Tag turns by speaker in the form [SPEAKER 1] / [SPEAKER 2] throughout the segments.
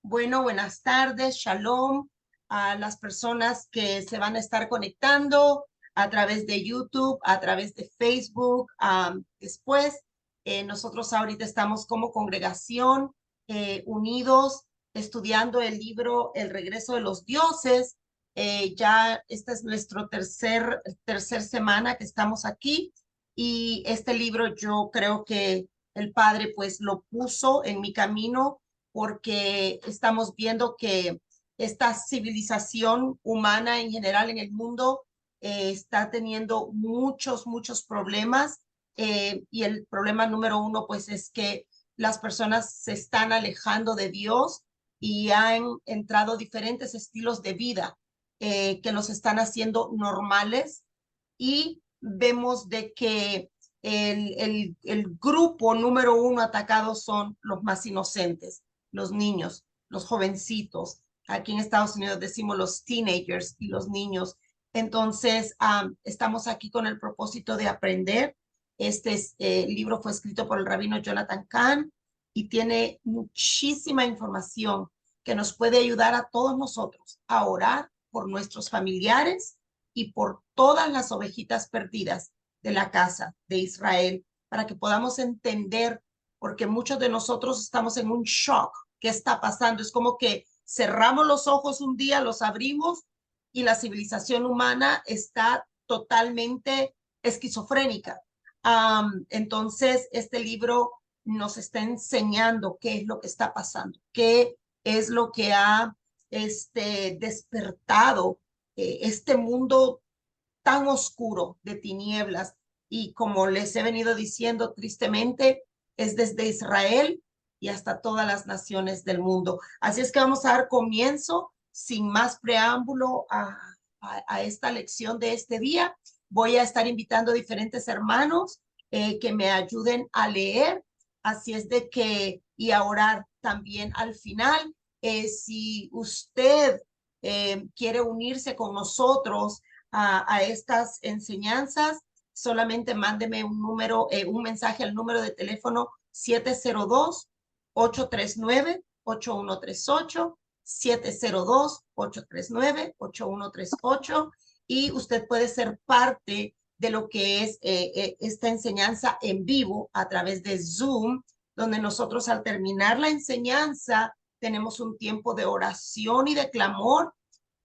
[SPEAKER 1] Bueno, buenas tardes, shalom a las personas que se van a estar conectando a través de YouTube, a través de Facebook. Después, nosotros ahorita estamos como congregación unidos estudiando el libro El regreso de los dioses. Ya esta es nuestro tercer semana que estamos aquí y este libro yo creo que el Padre pues lo puso en mi camino porque estamos viendo que esta civilización humana en general en el mundo está teniendo muchos problemas y el problema número uno pues es que las personas se están alejando de Dios y han entrado diferentes estilos de vida que los están haciendo normales y vemos de que el grupo número uno atacado son los más inocentes, los niños, los jovencitos. Aquí en Estados Unidos decimos los teenagers y los niños. Entonces, estamos aquí con el propósito de aprender. Libro fue escrito por el rabino Jonathan Cahn y tiene muchísima información que nos puede ayudar a todos nosotros a orar por nuestros familiares y por todas las ovejitas perdidas de la casa de Israel, para que podamos entender, porque muchos de nosotros estamos en un shock. ¿Qué está pasando? Es como que cerramos los ojos un día, los abrimos y la civilización humana está totalmente esquizofrénica. Entonces, este libro nos está enseñando qué es lo que está pasando, qué es lo que ha despertado este mundo tan oscuro de tinieblas. Y como les he venido diciendo tristemente, es desde Israel y hasta todas las naciones del mundo. Así es que vamos a dar comienzo sin más preámbulo a esta lección de este día. Voy a estar invitando a diferentes hermanos que me ayuden a leer. Así es de que, y a orar también al final. Si usted quiere unirse con nosotros a estas enseñanzas, solamente mándeme un mensaje al número de teléfono 702-839-8138, 702-839-8138, y usted puede ser parte de lo que es esta enseñanza en vivo a través de Zoom, donde nosotros al terminar la enseñanza tenemos un tiempo de oración y de clamor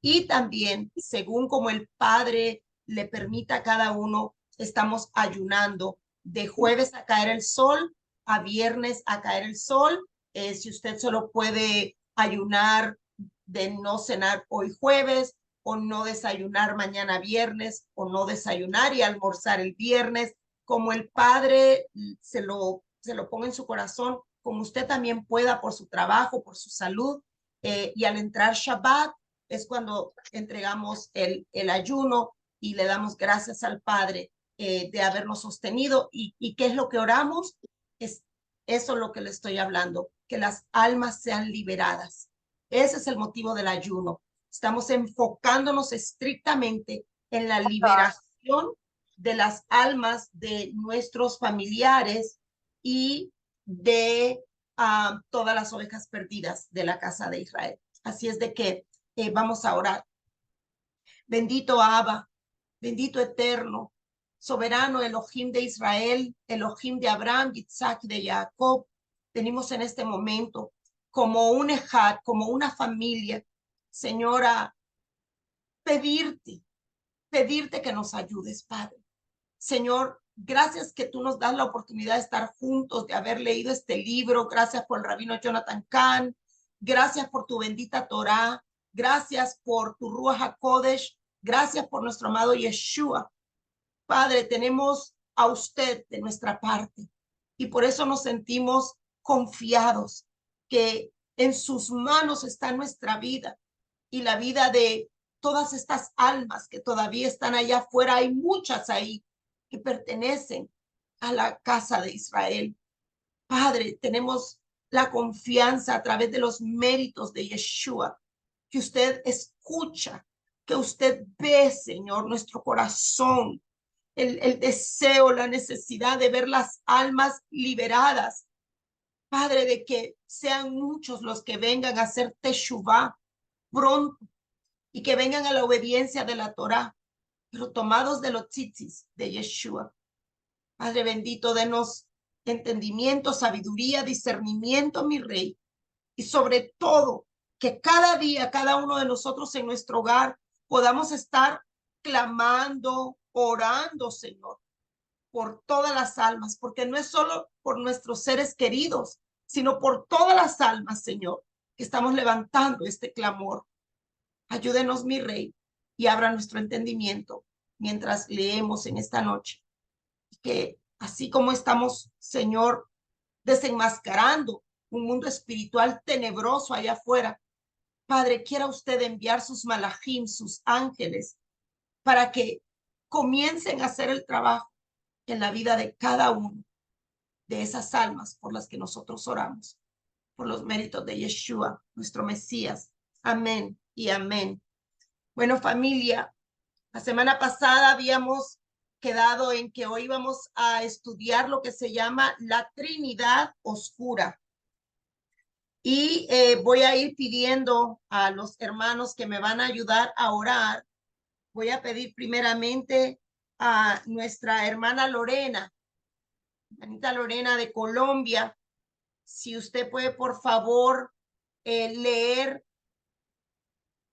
[SPEAKER 1] y también, según como el Padre le permita a cada uno, estamos ayunando de jueves a caer el sol, a viernes a caer el sol. Si usted solo puede ayunar de no cenar hoy jueves o no desayunar mañana viernes o no desayunar y almorzar el viernes, como el Padre se lo ponga en su corazón, como usted también pueda por su trabajo, por su salud. Y al entrar Shabbat, es cuando entregamos el ayuno y le damos gracias al Padre de habernos sostenido. ¿Y qué es lo que oramos? Es eso lo que le estoy hablando, que las almas sean liberadas. Ese es el motivo del ayuno. Estamos enfocándonos estrictamente en la liberación de las almas de nuestros familiares y de todas las ovejas perdidas de la casa de Israel. Así es de que vamos a orar. Bendito Abba, bendito eterno, soberano Elohim de Israel, Elohim de Abraham, Isaac y de Jacob. Venimos en este momento como un ejad, como una familia, Señora, pedirte, pedirte que nos ayudes, Padre. Señor, gracias que tú nos das la oportunidad de estar juntos, de haber leído este libro. Gracias por el rabino Jonathan Cahn. Gracias por tu bendita Torah. Gracias por tu Ruach HaKodesh. Gracias por nuestro amado Yeshua. Padre, tenemos a usted de nuestra parte y por eso nos sentimos confiados que en sus manos está nuestra vida y la vida de todas estas almas que todavía están allá afuera. Hay muchas ahí que pertenecen a la casa de Israel. Padre, tenemos la confianza a través de los méritos de Yeshua, que usted escucha, que usted ve, Señor, nuestro corazón, el deseo, la necesidad de ver las almas liberadas. Padre, de que sean muchos los que vengan a hacer teshuvá pronto y que vengan a la obediencia de la Torá, pero tomados de los tzitzis de Yeshua. Padre bendito, denos entendimiento, sabiduría, discernimiento, mi Rey, y sobre todo que cada día, cada uno de nosotros en nuestro hogar podamos estar clamando, orando, Señor, por todas las almas, porque no es solo por nuestros seres queridos, sino por todas las almas, Señor, que estamos levantando este clamor. Ayúdenos, mi Rey, y abra nuestro entendimiento mientras leemos en esta noche. Que así como estamos, Señor, desenmascarando un mundo espiritual tenebroso allá afuera, Padre, quiera usted enviar sus malajim, sus ángeles, para que comiencen a hacer el trabajo en la vida de cada uno de esas almas por las que nosotros oramos, por los méritos de Yeshua, nuestro Mesías. Amén y amén. Bueno, familia, la semana pasada habíamos quedado en que hoy vamos a estudiar lo que se llama la Trinidad Oscura. Y voy a ir pidiendo a los hermanos que me van a ayudar a orar. Voy a pedir primeramente a nuestra hermana Lorena, hermanita Lorena de Colombia, si usted puede, por favor, leer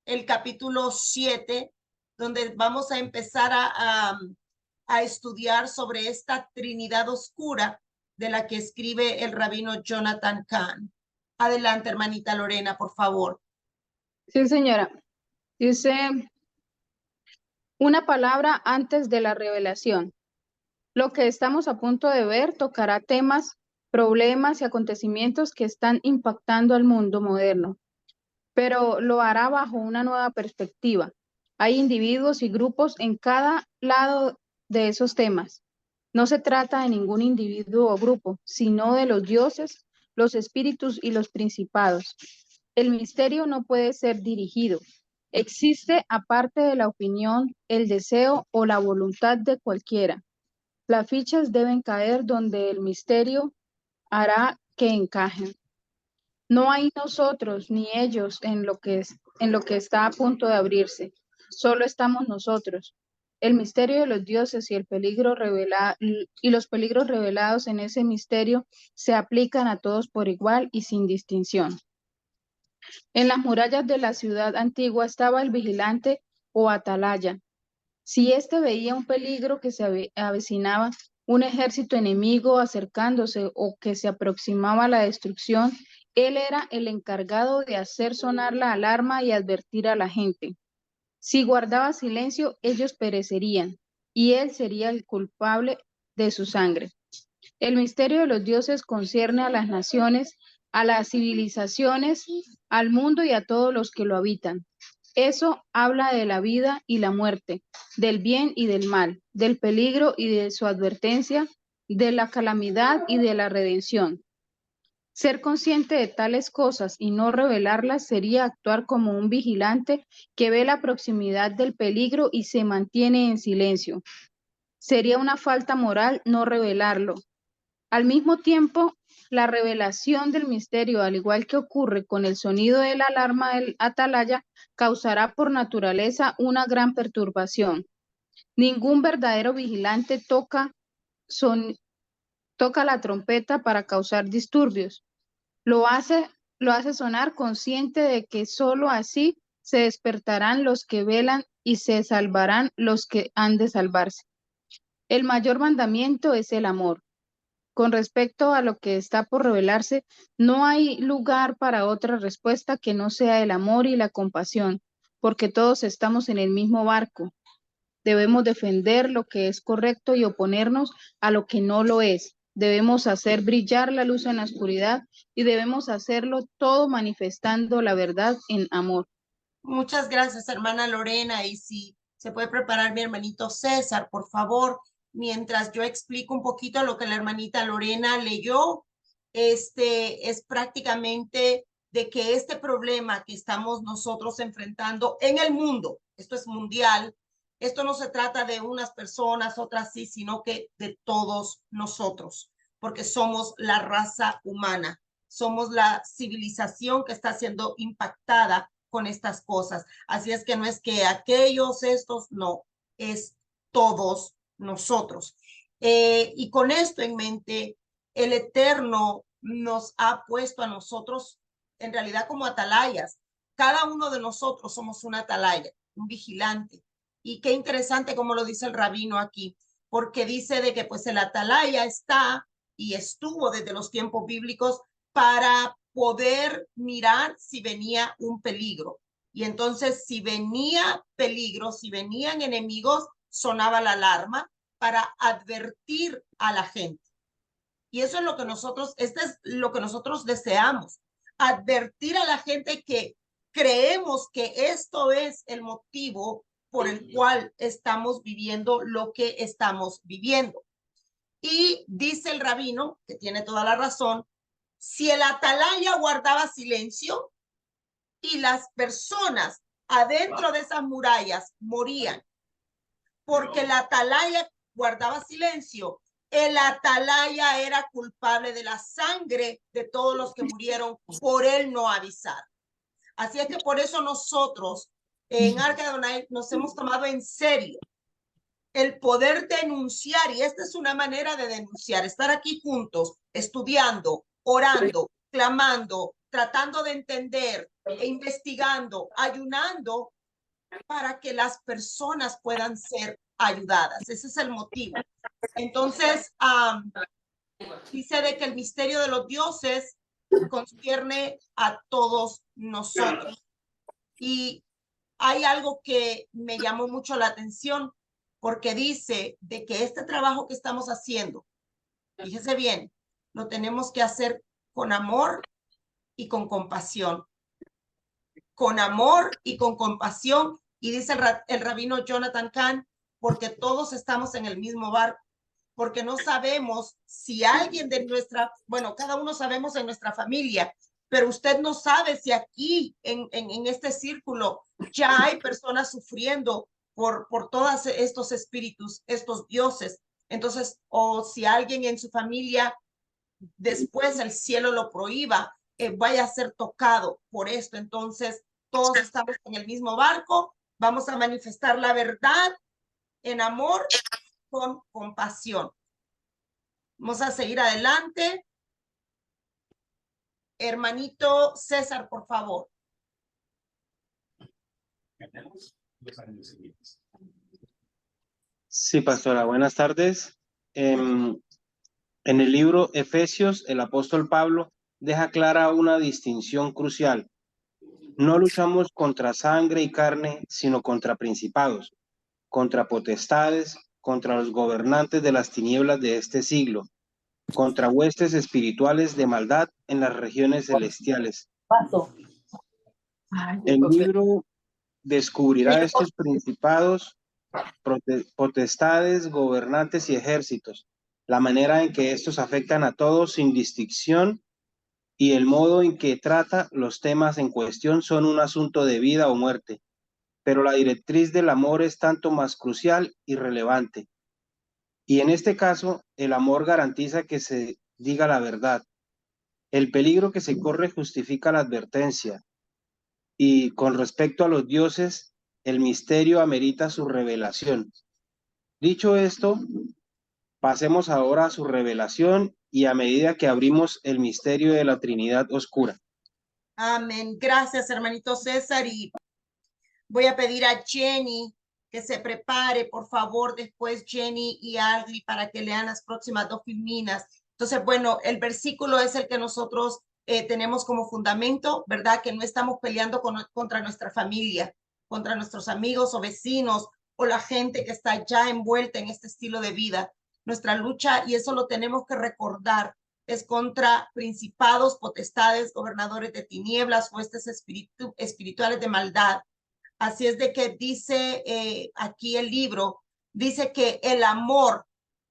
[SPEAKER 1] el capítulo 7, donde vamos a empezar a estudiar sobre esta Trinidad oscura de la que escribe el rabino Jonathan Cahn. Adelante, hermanita Lorena, por favor.
[SPEAKER 2] Sí, señora. Dice una palabra antes de la revelación. Lo que estamos a punto de ver tocará temas, problemas y acontecimientos que están impactando al mundo moderno, pero lo hará bajo una nueva perspectiva. Hay individuos y grupos en cada lado de esos temas. No se trata de ningún individuo o grupo, sino de los dioses, los espíritus y los principados. El misterio no puede ser dirigido. Existe aparte de la opinión, el deseo o la voluntad de cualquiera. Las fichas deben caer donde el misterio hará que encajen. No hay nosotros ni ellos en lo que está a punto de abrirse. Solo estamos nosotros. El misterio de los dioses y los peligros revelados en ese misterio se aplican a todos por igual y sin distinción. En las murallas de la ciudad antigua estaba el vigilante o atalaya. Si éste veía un peligro que se avecinaba, un ejército enemigo acercándose o que se aproximaba a la destrucción, él era el encargado de hacer sonar la alarma y advertir a la gente. Si guardaba silencio, ellos perecerían, y él sería el culpable de su sangre. El misterio de los dioses concierne a las naciones, a las civilizaciones, al mundo y a todos los que lo habitan. Eso habla de la vida y la muerte, del bien y del mal, del peligro y de su advertencia, de la calamidad y de la redención. Ser consciente de tales cosas y no revelarlas sería actuar como un vigilante que ve la proximidad del peligro y se mantiene en silencio. Sería una falta moral no revelarlo. Al mismo tiempo, la revelación del misterio, al igual que ocurre con el sonido de la alarma del atalaya, causará por naturaleza una gran perturbación. Ningún verdadero vigilante toca la trompeta para causar disturbios. Lo hace sonar consciente de que sólo así se despertarán los que velan y se salvarán los que han de salvarse. El mayor mandamiento es el amor. Con respecto a lo que está por revelarse, no hay lugar para otra respuesta que no sea el amor y la compasión, porque todos estamos en el mismo barco. Debemos defender lo que es correcto y oponernos a lo que no lo es. Debemos hacer brillar la luz en la oscuridad y debemos hacerlo todo manifestando la verdad en amor.
[SPEAKER 1] Muchas gracias, hermana Lorena. Y si se puede preparar mi hermanito César, por favor, mientras yo explico un poquito lo que la hermanita Lorena leyó. Es prácticamente de que este problema que estamos nosotros enfrentando en el mundo, esto es mundial, esto no se trata de unas personas, otras sí, sino que de todos nosotros, porque somos la raza humana. somos la civilización que está siendo impactada con estas cosas. Así es que no es que aquellos, estos, no, es todos nosotros. Y con esto en mente, el Eterno nos ha puesto a nosotros en realidad como atalayas. Cada uno de nosotros somos una atalaya, un vigilante. Y qué interesante como lo dice el rabino aquí, porque dice de que pues el atalaya está y estuvo desde los tiempos bíblicos para poder mirar si venía un peligro. Y entonces si venía peligro, si venían enemigos, sonaba la alarma para advertir a la gente. Y eso es lo que nosotros, este es lo que nosotros deseamos, advertir a la gente que creemos que esto es el motivo por el cual estamos viviendo lo que estamos viviendo. Y dice el rabino, que tiene toda la razón, si el atalaya guardaba silencio y las personas adentro de esas murallas morían porque el atalaya guardaba silencio, el atalaya era culpable de la sangre de todos los que murieron por él no avisar. Así es que por eso nosotros en Arca de Adonai nos hemos tomado en serio el poder denunciar, y esta es una manera de denunciar, estar aquí juntos, estudiando, orando, clamando, tratando de entender, investigando, ayunando, para que las personas puedan ser ayudadas. Ese es el motivo. Entonces, dice de que el misterio de los dioses concierne a todos nosotros. Y hay algo que me llamó mucho la atención, porque dice de que este trabajo que estamos haciendo, fíjese bien, lo tenemos que hacer con amor y con compasión. Con amor y con compasión. Y dice el rabino Jonathan Cahn, porque todos estamos en el mismo barco, porque no sabemos si alguien de nuestra, bueno, cada uno sabemos en nuestra familia, pero usted no sabe si aquí en este círculo ya hay personas sufriendo por todos estos espíritus, estos dioses. Entonces, o si alguien en su familia después el cielo lo prohíba, vaya a ser tocado por esto. Entonces, todos estamos en el mismo barco, vamos a manifestar la verdad en amor, con compasión. Vamos a seguir adelante. Hermanito César, por favor.
[SPEAKER 3] Sí, pastora, buenas tardes. En el libro Efesios, el apóstol Pablo deja clara una distinción crucial. No luchamos contra sangre y carne, sino contra principados, contra potestades, contra los gobernantes de las tinieblas de este siglo, contra huestes espirituales de maldad en las regiones celestiales. El libro descubrirá estos principados, potestades, gobernantes y ejércitos, la manera en que estos afectan a todos sin distinción y el modo en que trata los temas en cuestión son un asunto de vida o muerte, pero la directriz del amor es tanto más crucial y relevante. Y en este caso, el amor garantiza que se diga la verdad. El peligro que se corre justifica la advertencia. Y con respecto a los dioses, el misterio amerita su revelación. Dicho esto, pasemos ahora a su revelación y a medida que abrimos el misterio de la Trinidad oscura.
[SPEAKER 1] Amén. Gracias, hermanito César. Y voy a pedir a Jenny que se prepare, por favor, después Jenny y Agli para que lean las próximas dos filminas. Entonces, bueno, el versículo es el que nosotros tenemos como fundamento, ¿verdad? Que no estamos peleando contra nuestra familia, contra nuestros amigos o vecinos o la gente que está ya envuelta en este estilo de vida. Nuestra lucha, y eso lo tenemos que recordar, es contra principados, potestades, gobernadores de tinieblas, huestes espirituales de maldad. Así es de que dice aquí el libro, dice que el amor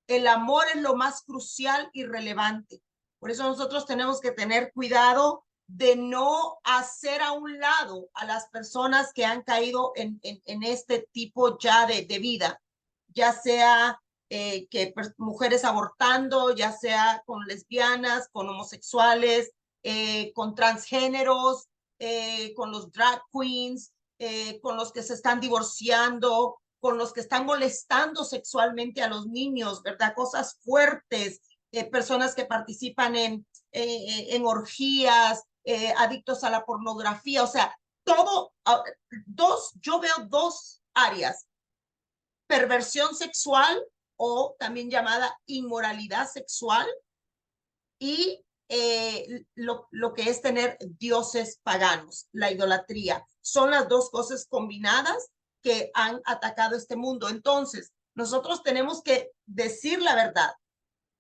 [SPEAKER 1] es lo más crucial y relevante. Por eso nosotros tenemos que tener cuidado de no hacer a un lado a las personas que han caído en este tipo ya de vida, ya sea que mujeres abortando, ya sea con lesbianas, con homosexuales, con transgéneros, con los drag queens, con los que se están divorciando, con los que están molestando sexualmente a los niños, ¿verdad? Cosas fuertes, personas que participan en orgías, adictos a la pornografía, o sea, todo, yo veo dos áreas: perversión sexual, o también llamada inmoralidad sexual, y lo que es tener dioses paganos, la idolatría. Son las dos cosas combinadas que han atacado este mundo. Entonces, nosotros tenemos que decir la verdad,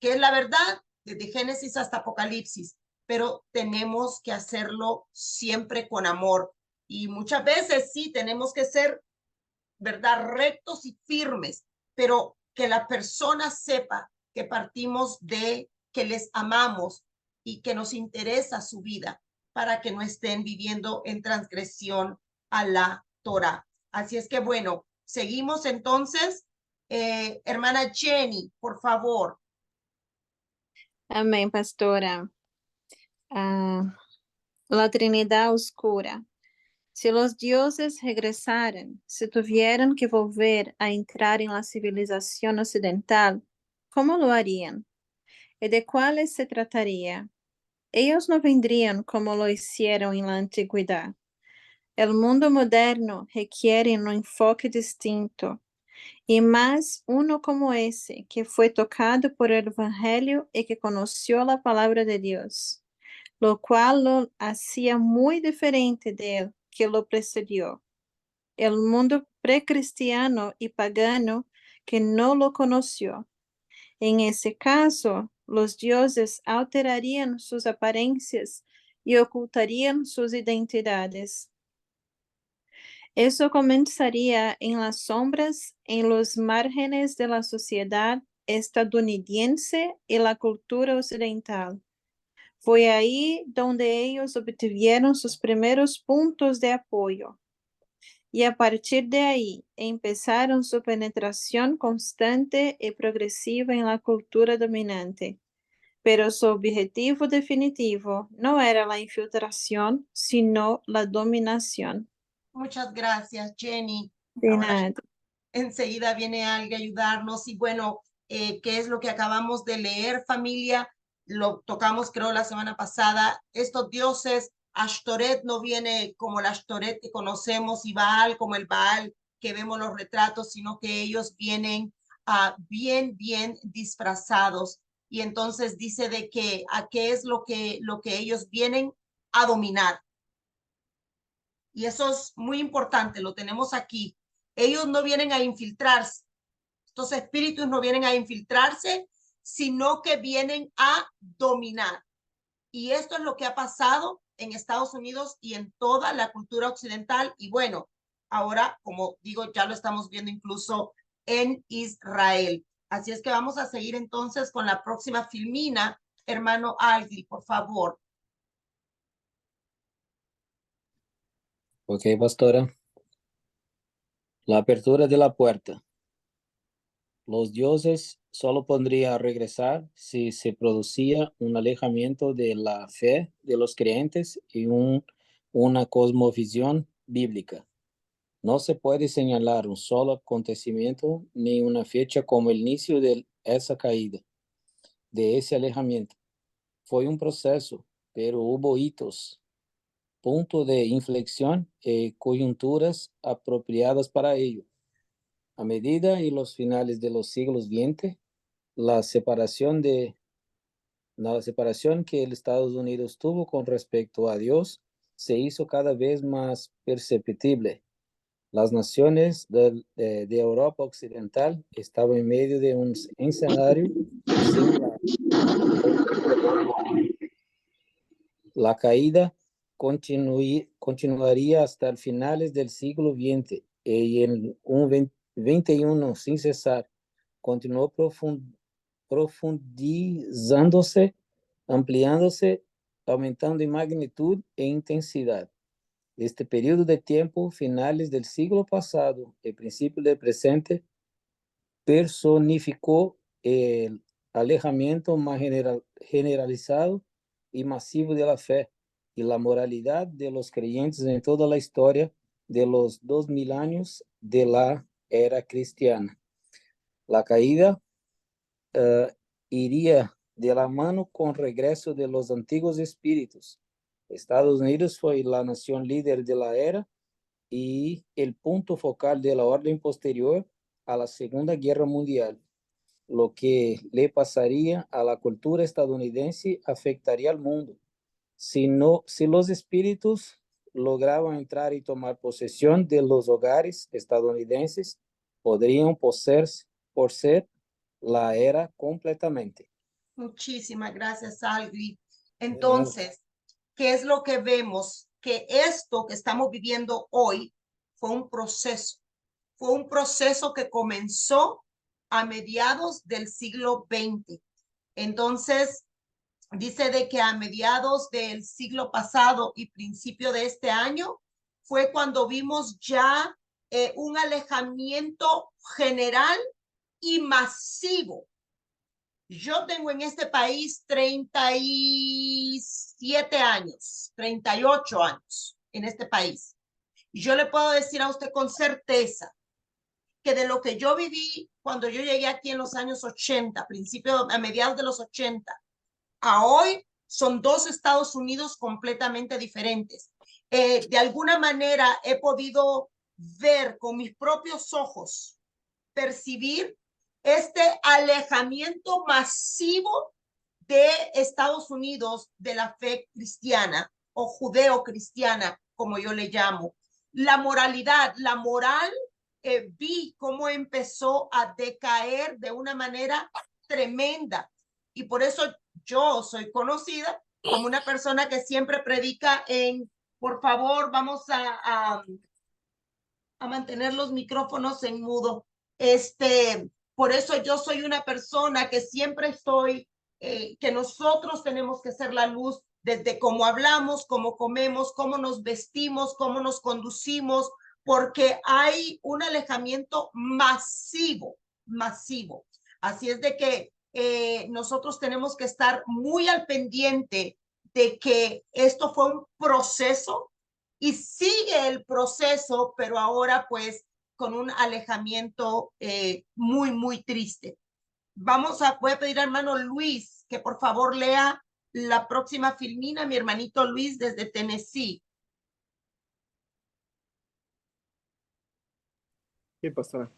[SPEAKER 1] que es la verdad desde Génesis hasta Apocalipsis, pero tenemos que hacerlo siempre con amor. Y muchas veces sí, tenemos que ser, ¿verdad?, rectos y firmes, pero que la persona sepa que partimos de que les amamos y que nos interesa su vida, para que no estén viviendo en transgresión a la Torah. Así es que bueno, seguimos entonces. Hermana Jenny, por favor.
[SPEAKER 4] Amém, pastora. La Trinidad oscura. Si los dioses regresaran, si tuvieran que volver a entrar en la civilización occidental, ¿cómo lo harían? ¿Y de cuáles se trataría? Ellos no vendrían como lo hicieron en la antigüedad. El mundo moderno requiere un enfoque distinto, y más uno como ese, que fue tocado por el Evangelio y que conoció la palabra de Dios, lo cual lo hacía muy diferente de él que lo precedió. El mundo precristiano y pagano que no lo conoció. En ese caso, los dioses alterarían sus apariencias y ocultarían sus identidades. Eso comenzaría en las sombras, en los márgenes de la sociedad estadounidense y la cultura occidental. Fue ahí donde ellos obtuvieron sus primeros puntos de apoyo. Y a partir de ahí empezaron su penetración constante y progresiva en la cultura dominante. Pero su objetivo definitivo no era la infiltración, sino la dominación.
[SPEAKER 1] Muchas gracias, Jenny.
[SPEAKER 4] De
[SPEAKER 1] Ahora
[SPEAKER 4] nada.
[SPEAKER 1] enseguida viene alguien a ayudarnos. Y bueno, ¿qué es lo que acabamos de leer, familia? Lo tocamos, creo, la semana pasada. Estos dioses, Ashtoret no viene como la Ashtoret que conocemos, y Baal como el Baal que vemos los retratos, sino que ellos vienen bien disfrazados. Y entonces dice de que a qué es lo que ellos vienen a dominar. Y eso es muy importante, lo tenemos aquí. Ellos no vienen a infiltrarse. Estos espíritus no vienen a infiltrarse, sino que vienen a dominar. Y esto es lo que ha pasado en Estados Unidos y en toda la cultura occidental. Y bueno, ahora, como digo, ya lo estamos viendo incluso en Israel. Así es que vamos a seguir entonces con la próxima filmina. Hermano Algli, por favor.
[SPEAKER 5] Ok, pastora. La apertura de la puerta. Los dioses solo podrían regresar si se producía un alejamiento de la fe de los creyentes y una cosmovisión bíblica. No se puede señalar un solo acontecimiento ni una fecha como el inicio de esa caída, de ese alejamiento. Fue un proceso, pero hubo hitos, punto de inflexión y coyunturas apropiadas para ello. A medida y los finales de los siglos XX, la separación que el Estados Unidos tuvo con respecto a Dios se hizo cada vez más perceptible. Las naciones de Europa Occidental estaban en medio de un escenario similar. La caída continuaría hasta finales del siglo XX y en un XXI sin cesar. Continuó profundizándose, ampliándose, aumentando en magnitud e intensidad. Este periodo de tiempo, finales del siglo pasado y principio del presente, personificó el alejamiento más generalizado y masivo de la fe y la moralidad de los creyentes en toda la historia de los 2000 años de la era cristiana. La caída iría de la mano con el regreso de los antiguos espíritus. Estados Unidos fue la nación líder de la era y el punto focal de la orden posterior a la Segunda Guerra Mundial. Lo que le pasaría a la cultura estadounidense afectaría al mundo. Si los espíritus lograban entrar y tomar posesión de los hogares estadounidenses, podrían poseer la era completamente.
[SPEAKER 1] Muchísimas gracias, Algri. Entonces, ¿qué es lo que vemos? Que esto que estamos viviendo hoy fue un proceso que comenzó a mediados del siglo XX. Entonces, dice de que a mediados del siglo pasado y principio de este año fue cuando vimos ya un alejamiento general y masivo. Yo tengo en este país 37 años, 38 años en este país. Y yo le puedo decir a usted con certeza que de lo que yo viví cuando yo llegué aquí en los años 80, a mediados de los 80, a hoy son dos Estados Unidos completamente diferentes. De alguna manera he podido ver con mis propios ojos, percibir este alejamiento masivo de Estados Unidos de la fe cristiana o judeo-cristiana, como yo le llamo. La moralidad, la moral, vi cómo empezó a decaer de una manera tremenda. Y por eso yo soy conocida como una persona que siempre predica en, por favor, vamos a mantener los micrófonos en mudo. Por eso yo soy una persona que siempre estoy, que nosotros tenemos que ser la luz desde cómo hablamos, cómo comemos, cómo nos vestimos, cómo nos conducimos, porque hay un alejamiento masivo. Así es de que nosotros tenemos que estar muy al pendiente de que esto fue un proceso y sigue el proceso, pero ahora pues con un alejamiento muy triste. Voy a pedir al hermano Luis que por favor lea la próxima filmina, mi hermanito Luis desde Tennessee.
[SPEAKER 6] Sí, pastora.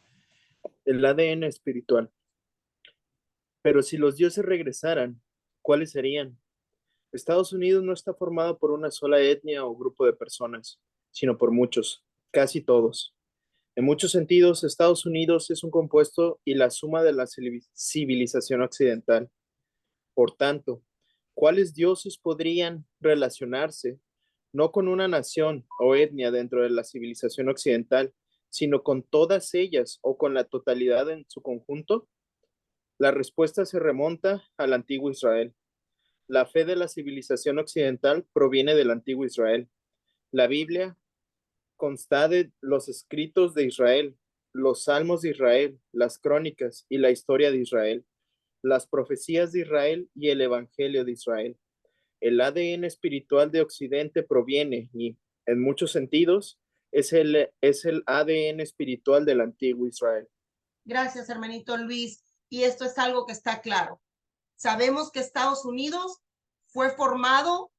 [SPEAKER 6] El ADN espiritual. Pero si los dioses regresaran, ¿cuáles serían? Estados Unidos no está formado por una sola etnia o grupo de personas, sino por muchos, casi todos. En muchos sentidos, Estados Unidos es un compuesto y la suma de la civilización occidental. Por tanto, ¿cuáles dioses podrían relacionarse no con una nación o etnia dentro de la civilización occidental, sino con todas ellas o con la totalidad en su conjunto? La respuesta se remonta al antiguo Israel. La fe de la civilización occidental proviene del antiguo Israel. La Biblia consta de los escritos de Israel, los salmos de Israel, las crónicas y la historia de Israel, las profecías de Israel y el evangelio de Israel. El ADN espiritual de Occidente proviene y, en muchos sentidos, es el ADN espiritual del antiguo Israel.
[SPEAKER 1] Gracias, hermanito Luis. Y esto es algo que está claro. Sabemos que Estados Unidos fue formado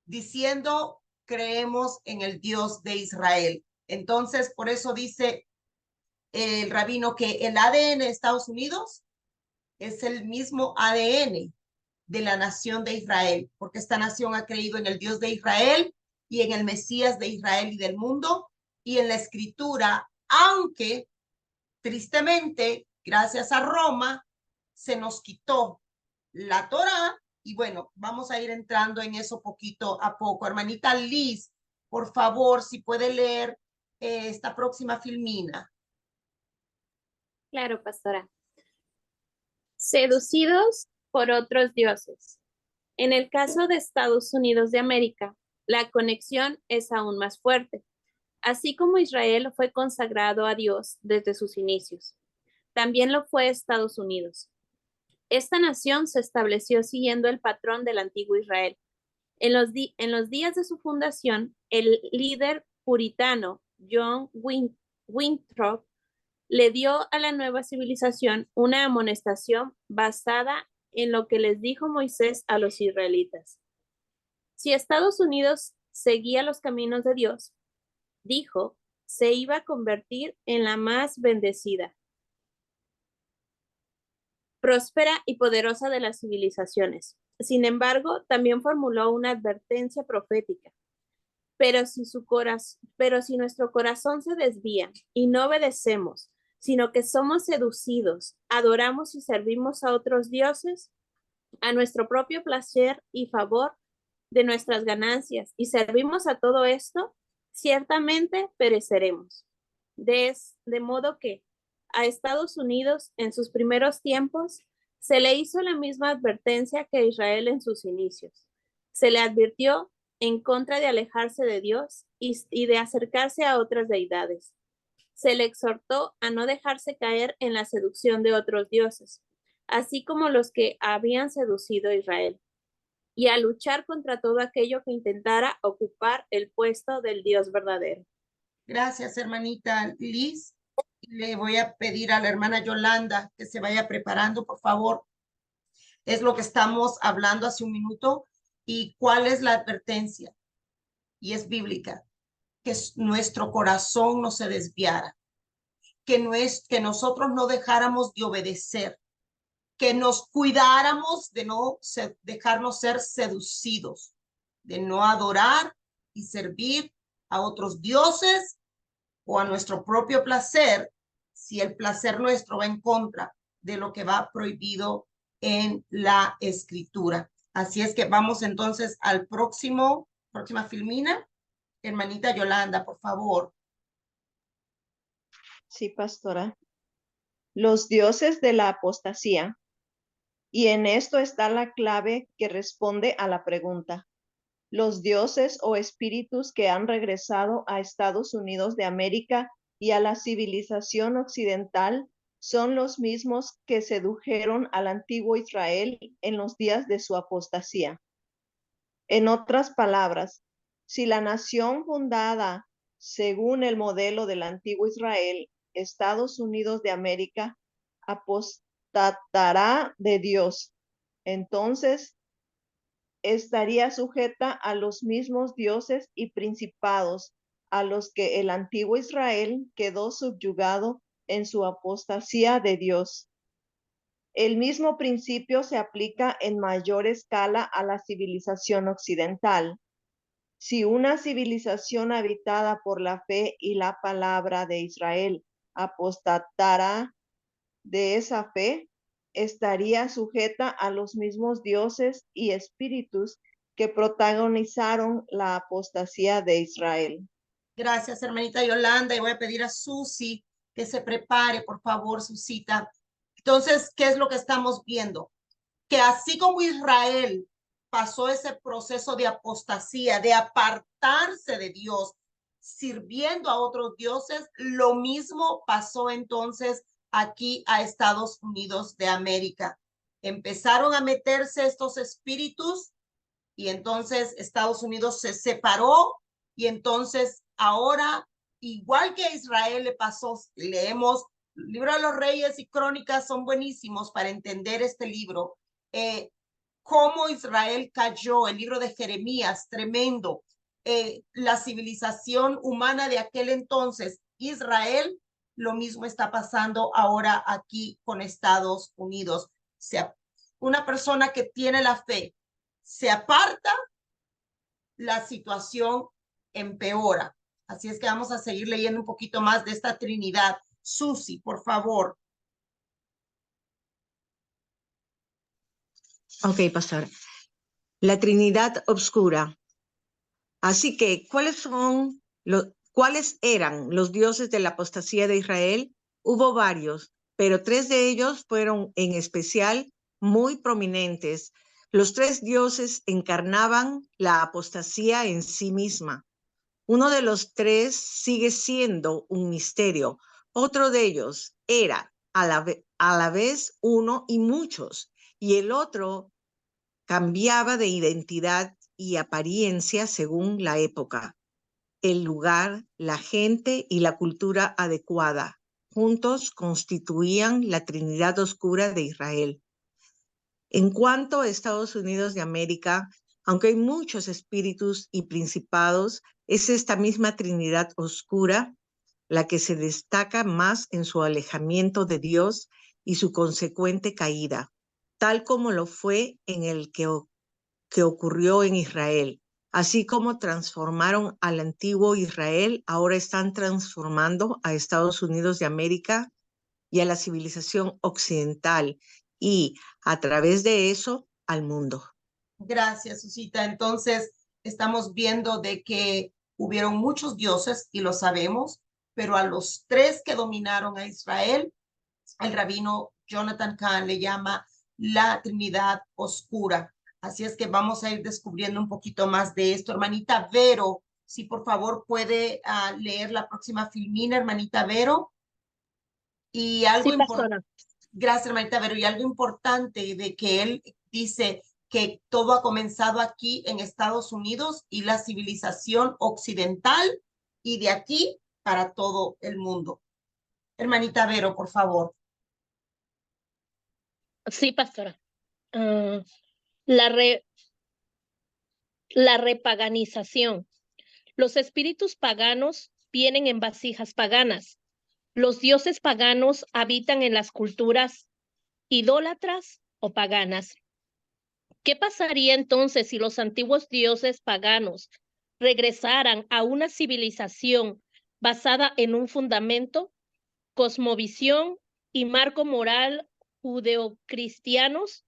[SPEAKER 1] diciendo creemos en el Dios de Israel. Entonces, por eso dice el rabino que el ADN de Estados Unidos es el mismo ADN de la nación de Israel, porque esta nación ha creído en el Dios de Israel y en el Mesías de Israel y del mundo y en la escritura, aunque tristemente, gracias a Roma, se nos quitó la Torá. Y bueno, vamos a ir entrando en eso poquito a poco. Hermanita Liz, por favor, si puede leer esta próxima filmina.
[SPEAKER 7] Claro, pastora. Seducidos por otros dioses. En el caso de Estados Unidos de América, la conexión es aún más fuerte, así como Israel fue consagrado a Dios desde sus inicios. También lo fue Estados Unidos. Esta nación se estableció siguiendo el patrón del antiguo Israel. En los días de su fundación, el líder puritano John Winthrop le dio a la nueva civilización una amonestación basada en lo que les dijo Moisés a los israelitas. Si Estados Unidos seguía los caminos de Dios, dijo, se iba a convertir en la más bendecida, próspera y poderosa de las civilizaciones. Sin embargo, también formuló una advertencia profética. Pero si nuestro corazón se desvía y no obedecemos, sino que somos seducidos, adoramos y servimos a otros dioses, a nuestro propio placer y favor de nuestras ganancias, y servimos a todo esto, ciertamente pereceremos. De modo que a Estados Unidos en sus primeros tiempos se le hizo la misma advertencia que a Israel en sus inicios. Se le advirtió en contra de alejarse de Dios y de acercarse a otras deidades. Se le exhortó a no dejarse caer en la seducción de otros dioses, así como los que habían seducido a Israel, y a luchar contra todo aquello que intentara ocupar el puesto del Dios verdadero.
[SPEAKER 1] Gracias, hermanita Liz. Le voy a pedir a la hermana Yolanda que se vaya preparando, por favor. Es lo que estamos hablando hace un minuto. ¿Y cuál es la advertencia? Y es bíblica. Que nuestro corazón no se desviara. Que nosotros no dejáramos de obedecer. Que nos cuidáramos de no dejarnos ser seducidos. De no adorar y servir a otros dioses o a nuestro propio placer, si el placer nuestro va en contra de lo que va prohibido en la escritura. Así es que vamos entonces al próxima filmina. Hermanita Yolanda, por favor.
[SPEAKER 8] Sí, pastora. Los dioses de la apostasía. Y en esto está la clave que responde a la pregunta. Los dioses o espíritus que han regresado a Estados Unidos de América y a la civilización occidental son los mismos que sedujeron al antiguo Israel en los días de su apostasía. En otras palabras, si la nación fundada según el modelo del antiguo Israel, Estados Unidos de América, apostatará de Dios, entonces estaría sujeta a los mismos dioses y principados a los que el antiguo Israel quedó subyugado en su apostasía de Dios. El mismo principio se aplica en mayor escala a la civilización occidental. Si una civilización habitada por la fe y la palabra de Israel apostatara de esa fe, estaría sujeta a los mismos dioses y espíritus que protagonizaron la apostasía de Israel.
[SPEAKER 1] Gracias, hermanita Yolanda. Y voy a pedir a Susi que se prepare, por favor, su cita. Entonces, ¿qué es lo que estamos viendo? Que así como Israel pasó ese proceso de apostasía, de apartarse de Dios, sirviendo a otros dioses, lo mismo pasó entonces aquí a Estados Unidos de América. Empezaron a meterse estos espíritus y entonces Estados Unidos se separó y entonces ahora, igual que a Israel le pasó, leemos el libro de los Reyes y Crónicas, son buenísimos para entender este libro. Cómo Israel cayó, el libro de Jeremías, tremendo. La civilización humana de aquel entonces, Israel, lo mismo está pasando ahora aquí con Estados Unidos. Una persona que tiene la fe se aparta, la situación empeora. Así es que vamos a seguir leyendo un poquito más de esta Trinidad. Susi, por favor.
[SPEAKER 9] Ok, pastor. La Trinidad Obscura. Así que, ¿cuáles eran los dioses de la apostasía de Israel? Hubo varios, pero 3 de ellos fueron en especial muy prominentes. Los 3 dioses encarnaban la apostasía en sí misma. Uno de los 3 sigue siendo un misterio. Otro de ellos era a la vez uno y muchos. y el otro cambiaba de identidad y apariencia según la época, el lugar, la gente y la cultura adecuada. Juntos constituían la Trinidad Oscura de Israel. En cuanto a Estados Unidos de América, aunque hay muchos espíritus y principados, es esta misma Trinidad Oscura la que se destaca más en su alejamiento de Dios y su consecuente caída, tal como lo fue en el que ocurrió en Israel. Así como transformaron al antiguo Israel, ahora están transformando a Estados Unidos de América y a la civilización occidental y a través de eso al mundo.
[SPEAKER 1] Gracias, Susita. Entonces, estamos viendo de que hubieron muchos dioses y lo sabemos, pero a los tres que dominaron a Israel, el rabino Jonathan Cahn le llama la Trinidad Oscura. Así es que vamos a ir descubriendo un poquito más de esto. Hermanita Vero, si por favor puede leer la próxima filmina, hermanita Vero. Y algo
[SPEAKER 10] Sí, pastora.
[SPEAKER 1] Gracias, hermanita Vero. Y algo importante de que él dice que todo ha comenzado aquí en Estados Unidos y la civilización occidental y de aquí para todo el mundo. Hermanita Vero, por favor.
[SPEAKER 10] Sí, pastora. La repaganización. Los espíritus paganos vienen en vasijas paganas. Los dioses paganos habitan en las culturas idólatras o paganas. ¿Qué pasaría entonces si los antiguos dioses paganos regresaran a una civilización basada en un fundamento, cosmovisión y marco moral judeocristianos?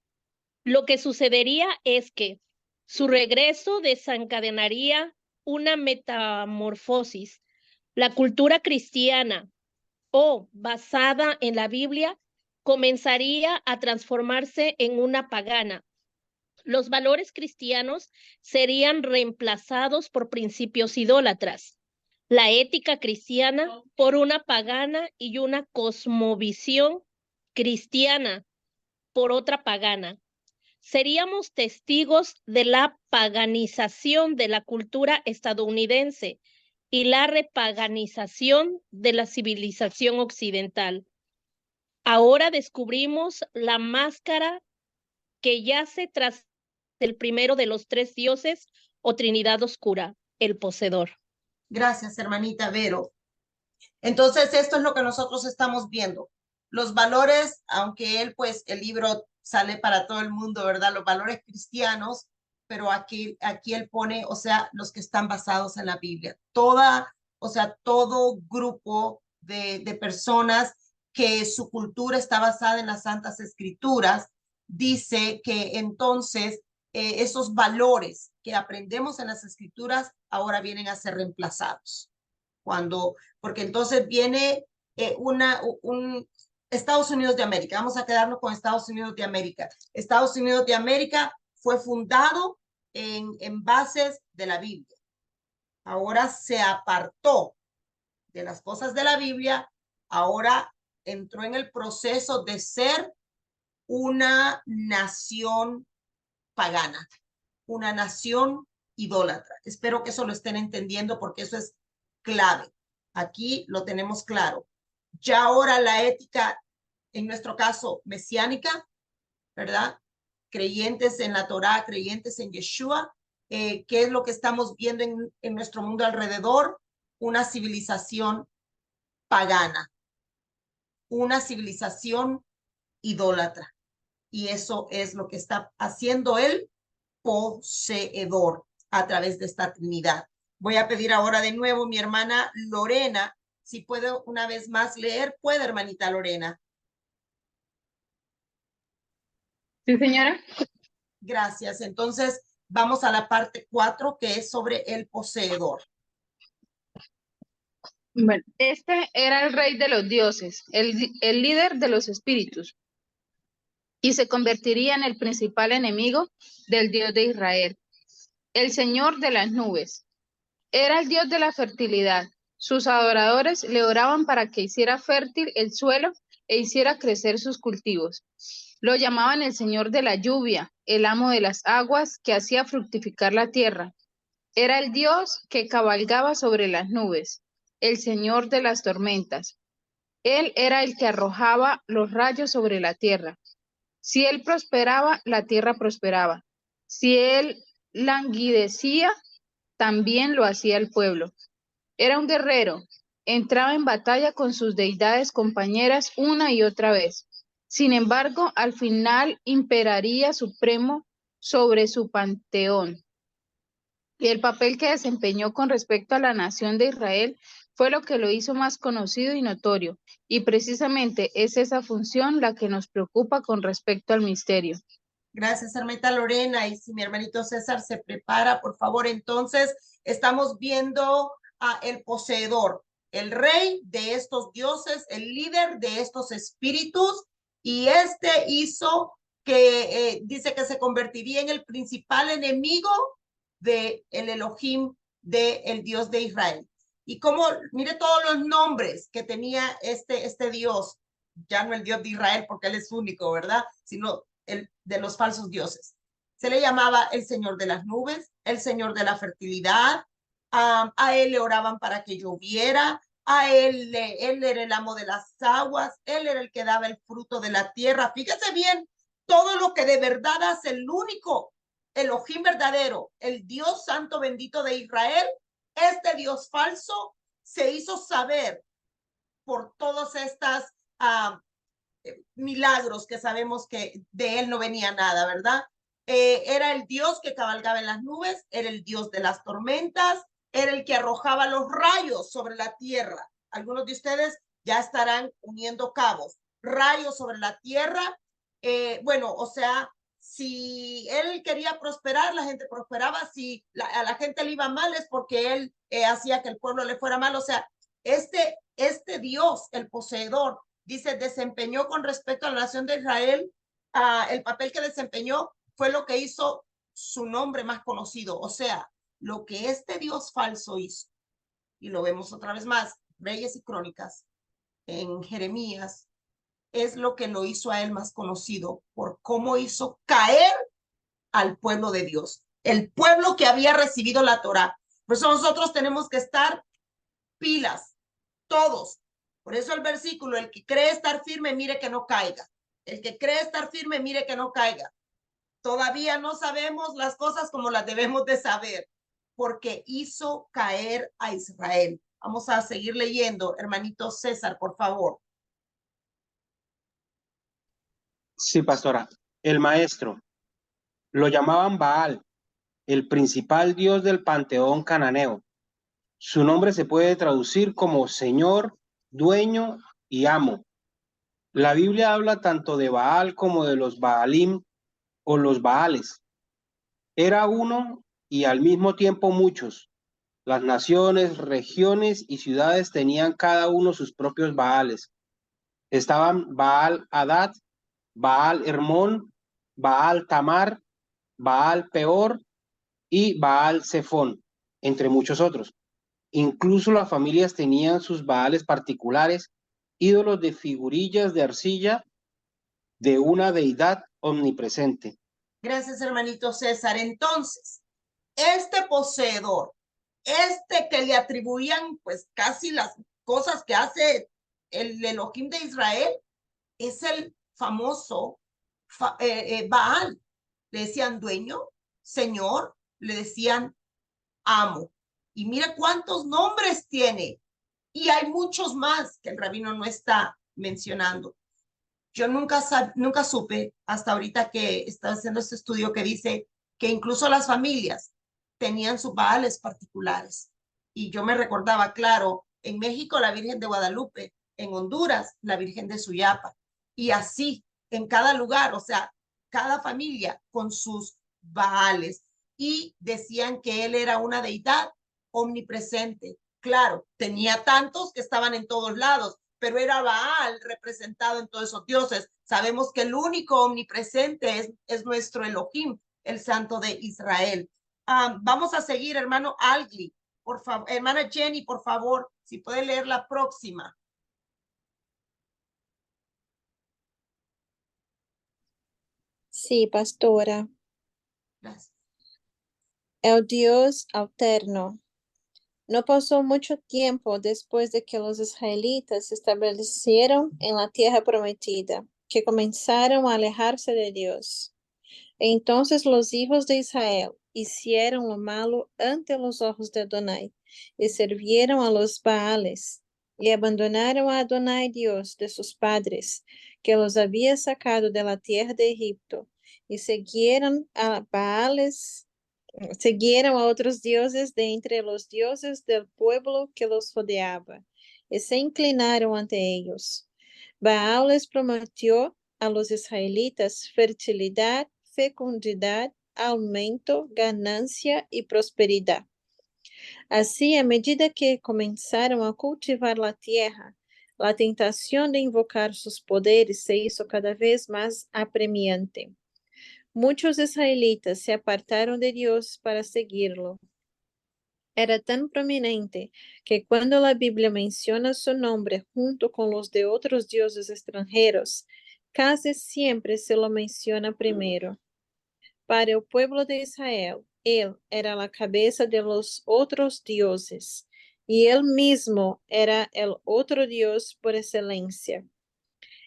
[SPEAKER 10] Lo que sucedería es que su regreso desencadenaría una metamorfosis. La cultura cristiana o basada en la Biblia comenzaría a transformarse en una pagana. Los valores cristianos serían reemplazados por principios idólatras, la ética cristiana por una pagana y una cosmovisión cristiana por otra pagana. Seríamos testigos de la paganización de la cultura estadounidense y la repaganización de la civilización occidental. Ahora descubrimos la máscara que yace tras el primero de los tres dioses o Trinidad Oscura, el poseedor.
[SPEAKER 1] Gracias, hermanita Vero. Entonces, esto es lo que nosotros estamos viendo. Los valores, aunque el libro sale para todo el mundo, ¿verdad? Los valores cristianos, pero aquí él pone, o sea, los que están basados en la Biblia. Todo grupo de personas que su cultura está basada en las Santas Escrituras, dice que entonces esos valores que aprendemos en las Escrituras ahora vienen a ser reemplazados. Porque entonces viene Estados Unidos de América. Vamos a quedarnos con Estados Unidos de América. Estados Unidos de América fue fundado en bases de la Biblia. Ahora se apartó de las cosas de la Biblia. Ahora entró en el proceso de ser una nación pagana, una nación idólatra. Espero que eso lo estén entendiendo porque eso es clave. Aquí lo tenemos claro. Ya ahora la ética, en nuestro caso, mesiánica, ¿verdad? Creyentes en la Torá, creyentes en Yeshua, ¿qué es lo que estamos viendo en nuestro mundo alrededor? Una civilización pagana, una civilización idólatra. Y eso es lo que está haciendo el poseedor a través de esta Trinidad. Voy a pedir ahora de nuevo mi hermana Lorena, si puede una vez más leer. ¿Puede, hermanita Lorena?
[SPEAKER 2] Sí, señora.
[SPEAKER 1] Gracias. Entonces, vamos a la parte 4, que es sobre el poseedor.
[SPEAKER 2] Bueno, este era el rey de los dioses, el líder de los espíritus, y se convertiría en el principal enemigo del Dios de Israel, el Señor de las nubes. Era el Dios de la fertilidad. Sus adoradores le oraban para que hiciera fértil el suelo e hiciera crecer sus cultivos. Lo llamaban el Señor de la lluvia, el amo de las aguas, que hacía fructificar la tierra. Era el Dios que cabalgaba sobre las nubes, el Señor de las tormentas. Él era el que arrojaba los rayos sobre la tierra. Si él prosperaba, la tierra prosperaba. Si él languidecía, también lo hacía el pueblo. Era un guerrero, entraba en batalla con sus deidades compañeras una y otra vez. Sin embargo, al final imperaría supremo sobre su panteón. Y el papel que desempeñó con respecto a la nación de Israel fue lo que lo hizo más conocido y notorio, y precisamente es esa función la que nos preocupa con respecto al misterio.
[SPEAKER 1] Gracias, hermanita Lorena. Y si mi hermanito César se prepara, por favor, entonces estamos viendo a el poseedor, el rey de estos dioses, el líder de estos espíritus, y este hizo que dice que se convertiría en el principal enemigo de el Elohim, de el Dios de Israel. Y como, mire todos los nombres que tenía este Dios, ya no el Dios de Israel porque él es único, ¿verdad? Sino el de los falsos dioses. Se le llamaba el Señor de las nubes, el Señor de la fertilidad, a él le oraban para que lloviera, él era el amo de las aguas, él era el que daba el fruto de la tierra. Fíjese bien, todo lo que de verdad hace el único Elohim verdadero, el Dios santo bendito de Israel, este Dios falso se hizo saber por todas estas milagros que sabemos que de él no venía nada, ¿verdad? Era el Dios que cabalgaba en las nubes, era el Dios de las tormentas, era el que arrojaba los rayos sobre la tierra. Algunos de ustedes ya estarán uniendo cabos. Rayos sobre la tierra. Bueno, o sea, si él quería prosperar, la gente prosperaba. Si a la gente le iba mal es porque él hacía que el pueblo le fuera mal. O sea, este Dios, el poseedor, dice, desempeñó con respecto a la nación de Israel, el papel que desempeñó fue lo que hizo su nombre más conocido. O sea, lo que este Dios falso hizo, y lo vemos otra vez más, Reyes y Crónicas, en Jeremías, es lo que lo hizo a él más conocido por cómo hizo caer al pueblo de Dios, el pueblo que había recibido la Torá. Por eso nosotros tenemos que estar pilas, todos. Por eso el versículo, el que cree estar firme, mire que no caiga. El que cree estar firme, mire que no caiga. Todavía no sabemos las cosas como las debemos de saber, porque hizo caer a Israel. Vamos a seguir leyendo, hermanito César, por favor.
[SPEAKER 3] Sí, pastora. El maestro. Lo llamaban Baal, el principal dios del panteón cananeo. Su nombre se puede traducir como Señor, Dueño y Amo. La Biblia habla tanto de Baal como de los Baalim o los Baales. Era uno y al mismo tiempo muchos. Las naciones, regiones y ciudades tenían cada uno sus propios Baales. Estaban Baal Hadad, Baal Hermón, Baal Tamar, Baal Peor y Baal Zephón, entre muchos otros. Incluso las familias tenían sus Baales particulares, ídolos de figurillas de arcilla de una deidad omnipresente.
[SPEAKER 1] Gracias, hermanito César. Entonces, este poseedor, que le atribuían pues casi las cosas que hace el Elohim de Israel, es el famoso Baal. Le decían dueño, señor, le decían amo. Y mira cuántos nombres tiene. Y hay muchos más que el rabino no está mencionando. Yo nunca supe hasta ahorita que estaba haciendo este estudio que dice que incluso las familias tenían sus baales particulares. Y yo me recordaba, claro, en México la Virgen de Guadalupe, en Honduras la Virgen de Suyapa, y así en cada lugar, o sea, cada familia con sus baales. Y decían que él era una deidad omnipresente. Claro, tenía tantos que estaban en todos lados, pero era Baal representado en todos esos dioses. Sabemos que el único omnipresente es nuestro Elohim, el Santo de Israel. Vamos a seguir, hermano Algli, por favor, hermana Jenny, por favor, si puede leer la próxima.
[SPEAKER 4] Sí, pastora.
[SPEAKER 1] Gracias.
[SPEAKER 4] El Dios alterno. No pasó mucho tiempo después de que los israelitas se establecieron en la tierra prometida, que comenzaron a alejarse de Dios. Entonces los hijos de Israel hicieron lo malo ante los ojos de Adonai y sirvieron a los Baales y abandonaron a Adonai Dios de sus padres, que los había sacado de la tierra de Egipto, y siguieron a Baales, siguieron a otros dioses de entre los dioses del pueblo que los rodeaba, y se inclinaron ante ellos. Baal les prometió a los israelitas fertilidad, fecundidad, aumento, ganancia y prosperidad. Así, a medida que comenzaron a cultivar la tierra, la tentación de invocar sus poderes se hizo cada vez más apremiante. Muchos israelitas se apartaron de Dios para seguirlo. Era tan prominente que cuando la Biblia menciona su nombre junto con los de otros dioses extranjeros, casi siempre se lo menciona primero. Para el pueblo de Israel, él era la cabeza de los otros dioses y él mismo era el otro Dios por excelencia.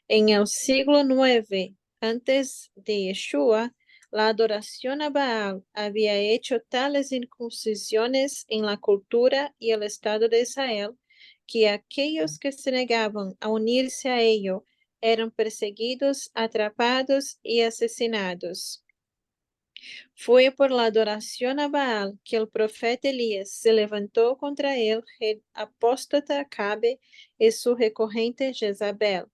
[SPEAKER 4] En el siglo IX antes de Yeshua, la adoración a Baal había hecho tales incursiones en la cultura y el estado de Israel que aquellos que se negaban a unirse a ello eran perseguidos, atrapados y asesinados. Fue por la adoración a Baal que el profeta Elías se levantó contra el apóstata Acabe y su recogente Jezabel.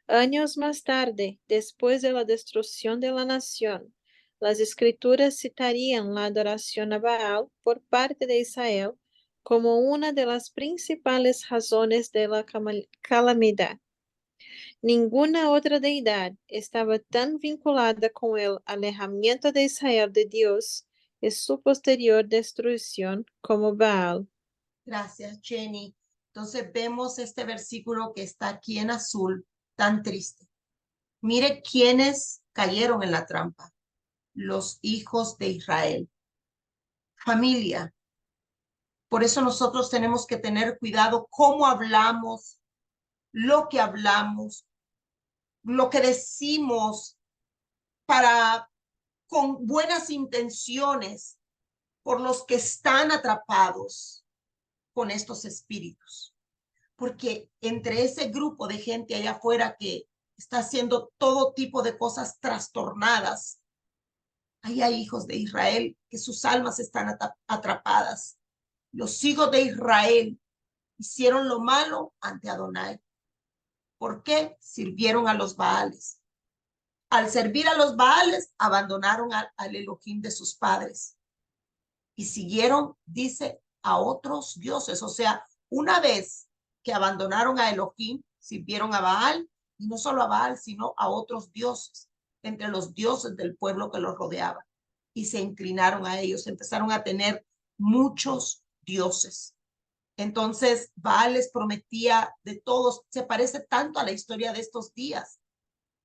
[SPEAKER 4] Años más tarde, después de la destrucción de la nación, las escrituras citarían la adoración a Baal por parte de Israel como una de las principales razones de la calamidad. Ninguna otra deidad estaba tan vinculada con el alejamiento de Israel de Dios y su posterior destrucción como Baal.
[SPEAKER 1] Gracias, Jenny. Entonces vemos este versículo que está aquí en azul, tan triste. Mire quiénes cayeron en la trampa. Los hijos de Israel. Familia. Por eso nosotros tenemos que tener cuidado cómo hablamos, lo que decimos con buenas intenciones por los que están atrapados con estos espíritus. Porque entre ese grupo de gente allá afuera que está haciendo todo tipo de cosas trastornadas, ahí hay hijos de Israel que sus almas están atrapadas. Los hijos de Israel hicieron lo malo ante Adonai. ¿Por qué? Sirvieron a los Baales. Al servir a los Baales, abandonaron al Elohim de sus padres y siguieron, dice, a otros dioses. O sea, una vez que abandonaron a Elohim, sirvieron a Baal, y no solo a Baal, sino a otros dioses, entre los dioses del pueblo que los rodeaba, y se inclinaron a ellos, empezaron a tener muchos dioses. Entonces, Baal les prometía de todos, se parece tanto a la historia de estos días,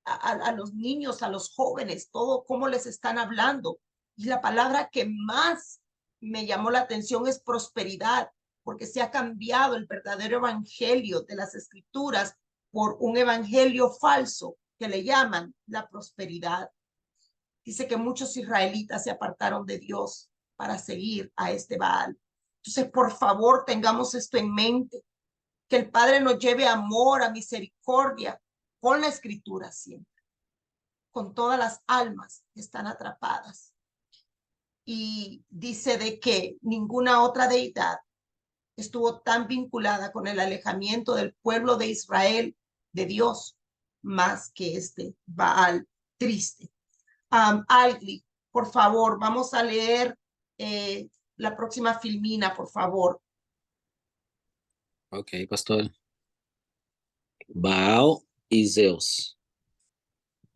[SPEAKER 1] a los niños, a los jóvenes, todo cómo les están hablando. Y la palabra que más me llamó la atención es prosperidad, porque se ha cambiado el verdadero evangelio de las escrituras por un evangelio falso que le llaman la prosperidad. Dice que muchos israelitas se apartaron de Dios para seguir a este Baal. Entonces, por favor, tengamos esto en mente, que el Padre nos lleve amor, a misericordia, con la escritura siempre, con todas las almas que están atrapadas. Y dice de que ninguna otra deidad estuvo tan vinculada con el alejamiento del pueblo de Israel de Dios, más que este Baal triste. Algli, por favor, vamos a leer la próxima filmina, por favor.
[SPEAKER 5] Ok, pastor. Baal y Zeus.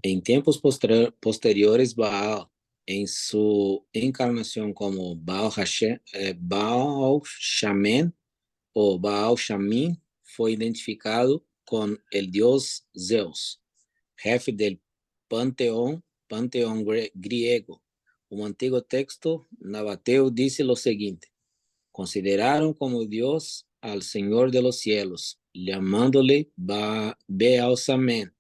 [SPEAKER 5] En tiempos posteriores, Baal, en su encarnación como Baal Shaman o Baal Shamin, fue identificado con el dios Zeus, jefe del panteón panteão griego. Un antiguo texto nabateo dice lo siguiente: consideraron como Dios al Señor de los cielos, llamándole Baal-Samén,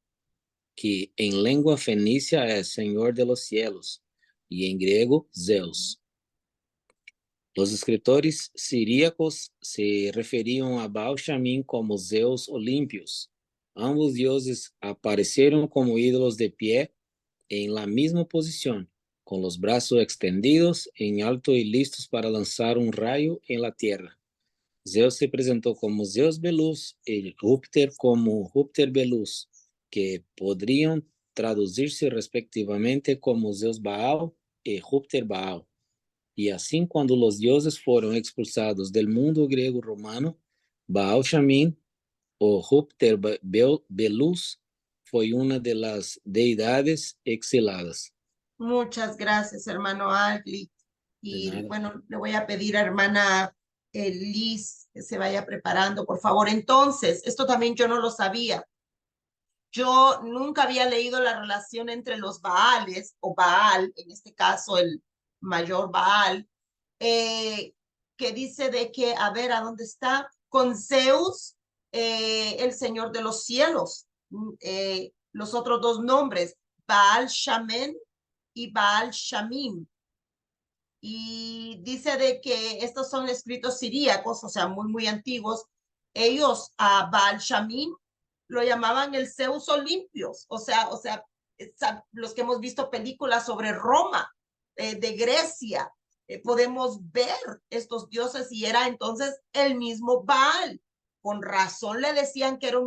[SPEAKER 5] que en lengua fenicia es Señor de los cielos, y en griego Zeus. Los escritores siríacos se referían a Baal-Shamim como Zeus Olímpios. Ambos dioses aparecieron como ídolos de pie en la misma posición, con los brazos extendidos en alto y listos para lanzar un rayo en la tierra. Zeus se presentó como Zeus Belus y Júpiter como Júpiter Belus, que podrían traducirse respectivamente como Zeus Baal y Júpiter Baal. Y así, cuando los dioses fueron expulsados del mundo griego romano, Baal-Shamim o Júpiter Belus fue una de las deidades exiladas.
[SPEAKER 1] Muchas gracias, hermano Agli. Y bueno, le voy a pedir a hermana Liz que se vaya preparando, por favor. Entonces, esto también yo no lo sabía. Yo nunca había leído la relación entre los Baales, o Baal, en este caso el mayor Baal, que dice de que, a ver, ¿a dónde está? Con Zeus, el Señor de los cielos. Los otros dos nombres, Baal-Shamén y Baal-Shamim. Y dice de que estos son escritos siríacos, o sea, muy, muy antiguos. Ellos a Baal-Shamim lo llamaban el Zeus Olímpios, o sea, los que hemos visto películas sobre Roma, de Grecia, podemos ver estos dioses y era entonces el mismo Baal. Con razón le decían que era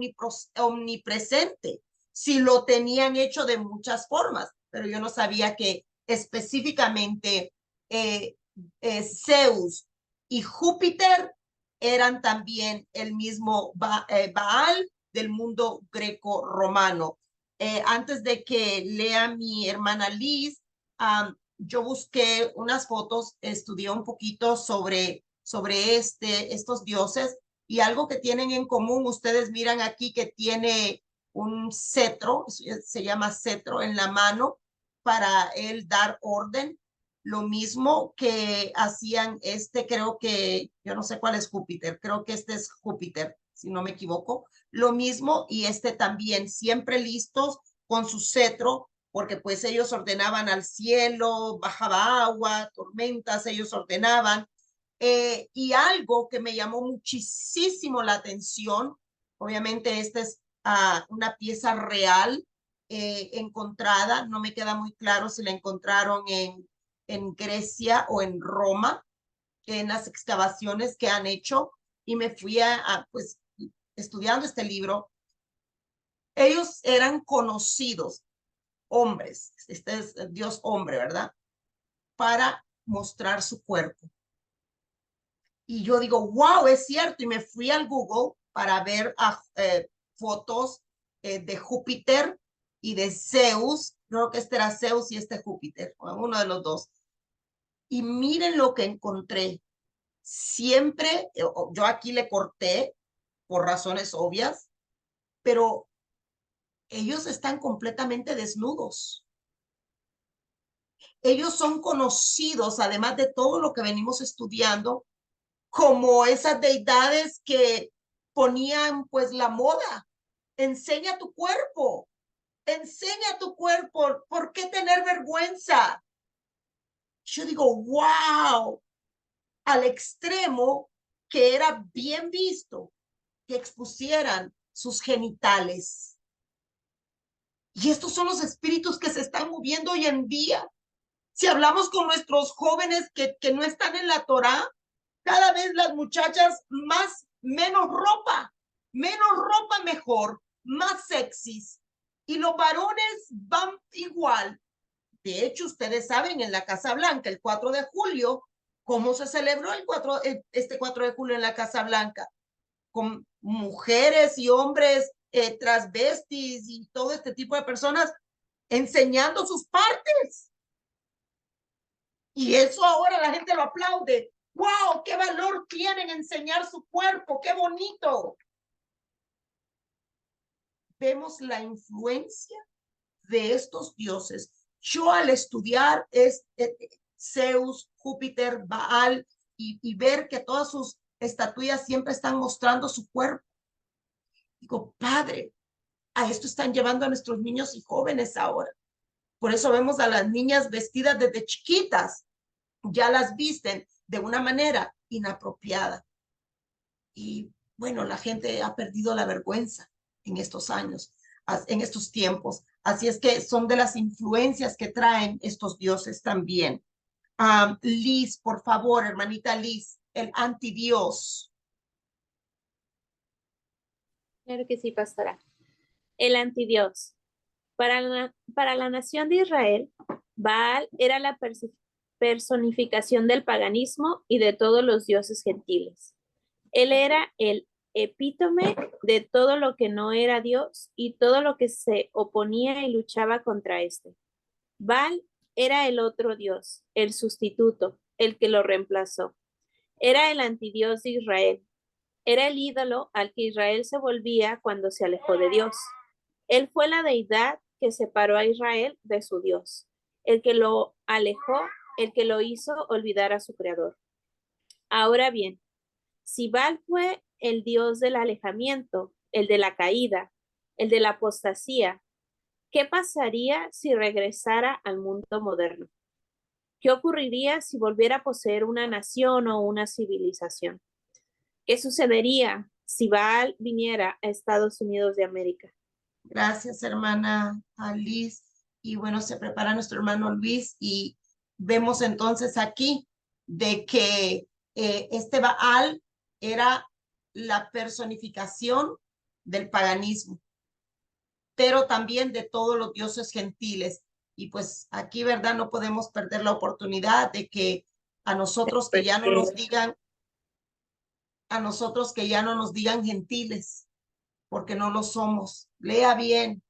[SPEAKER 1] omnipresente, si lo tenían hecho de muchas formas, pero yo no sabía que específicamente Zeus y Júpiter eran también el mismo Baal del mundo greco-romano. Antes de que lea mi hermana Liz, yo busqué unas fotos, estudié un poquito sobre estos dioses y algo que tienen en común, ustedes miran aquí que tiene un cetro, se llama cetro en la mano para él dar orden. Lo mismo que hacían creo que, yo no sé cuál es Júpiter, creo que este es Júpiter, si no me equivoco. Lo mismo y también, siempre listos con su cetro, porque pues ellos ordenaban al cielo, bajaba agua, tormentas, ellos ordenaban. Y algo que me llamó muchísimo la atención, obviamente esta es una pieza real encontrada, no me queda muy claro si la encontraron en Grecia o en Roma, en las excavaciones que han hecho, y me fui pues, estudiando este libro. Ellos eran conocidos, hombres, este es Dios hombre, ¿verdad? Para mostrar su cuerpo. Y yo digo, wow, es cierto, y me fui al Google para ver fotos de Júpiter y de Zeus, creo que este era Zeus y este Júpiter, uno de los dos. Y miren lo que encontré. Siempre, yo aquí le corté por razones obvias, pero ellos están completamente desnudos. Ellos son conocidos, además de todo lo que venimos estudiando, como esas deidades que ponían pues la moda. Enseña tu cuerpo, ¿por qué tener vergüenza? Yo digo, wow, al extremo que era bien visto que expusieran sus genitales. Y estos son los espíritus que se están moviendo hoy en día. Si hablamos con nuestros jóvenes que no están en la Torá, cada vez las muchachas menos ropa mejor, más sexys. Y los varones van igual. De hecho, ustedes saben, en la Casa Blanca, el 4 de julio, ¿cómo se celebró este 4 de julio en la Casa Blanca? Con mujeres y hombres transvestis y todo este tipo de personas enseñando sus partes. Y eso ahora la gente lo aplaude. ¡Wow! ¡Qué valor tienen enseñar su cuerpo! ¡Qué bonito! Vemos la influencia de estos dioses yo al estudiar Zeus, Júpiter, Baal y ver que todas sus estatuillas siempre están mostrando su cuerpo, digo, Padre, a esto están llevando a nuestros niños y jóvenes ahora. Por eso vemos a las niñas vestidas desde chiquitas, ya las visten de una manera inapropiada. Y bueno, la gente ha perdido la vergüenza en estos años, en estos tiempos. Así es que son de las influencias que traen estos dioses también. Liz, por favor, hermanita Liz, el antidios.
[SPEAKER 7] Claro que sí, pastora. El antidios. Para la nación de Israel, Baal era la personificación del paganismo y de todos los dioses gentiles. Él era el epítome de todo lo que no era Dios y todo lo que se oponía y luchaba contra este. Baal era el otro Dios, el sustituto, el que lo reemplazó. Era el antidios de Israel. Era el ídolo al que Israel se volvía cuando se alejó de Dios. Él fue la deidad que separó a Israel de su Dios, el que lo alejó, el que lo hizo olvidar a su creador. Ahora bien, si Baal fue el Dios del alejamiento, el de la caída, el de la apostasía, ¿qué pasaría si regresara al mundo moderno? ¿Qué ocurriría si volviera a poseer una nación o una civilización? ¿Qué sucedería si Baal viniera a Estados Unidos de América?
[SPEAKER 1] Gracias, hermana Liz. Y bueno, se prepara nuestro hermano Luis y vemos entonces aquí de que este Baal era la personificación del paganismo, pero también de todos los dioses gentiles. Y pues aquí, ¿verdad? No podemos perder la oportunidad de que a nosotros que ya no nos digan, a nosotros que ya no nos digan gentiles, porque no lo somos. Lea bien.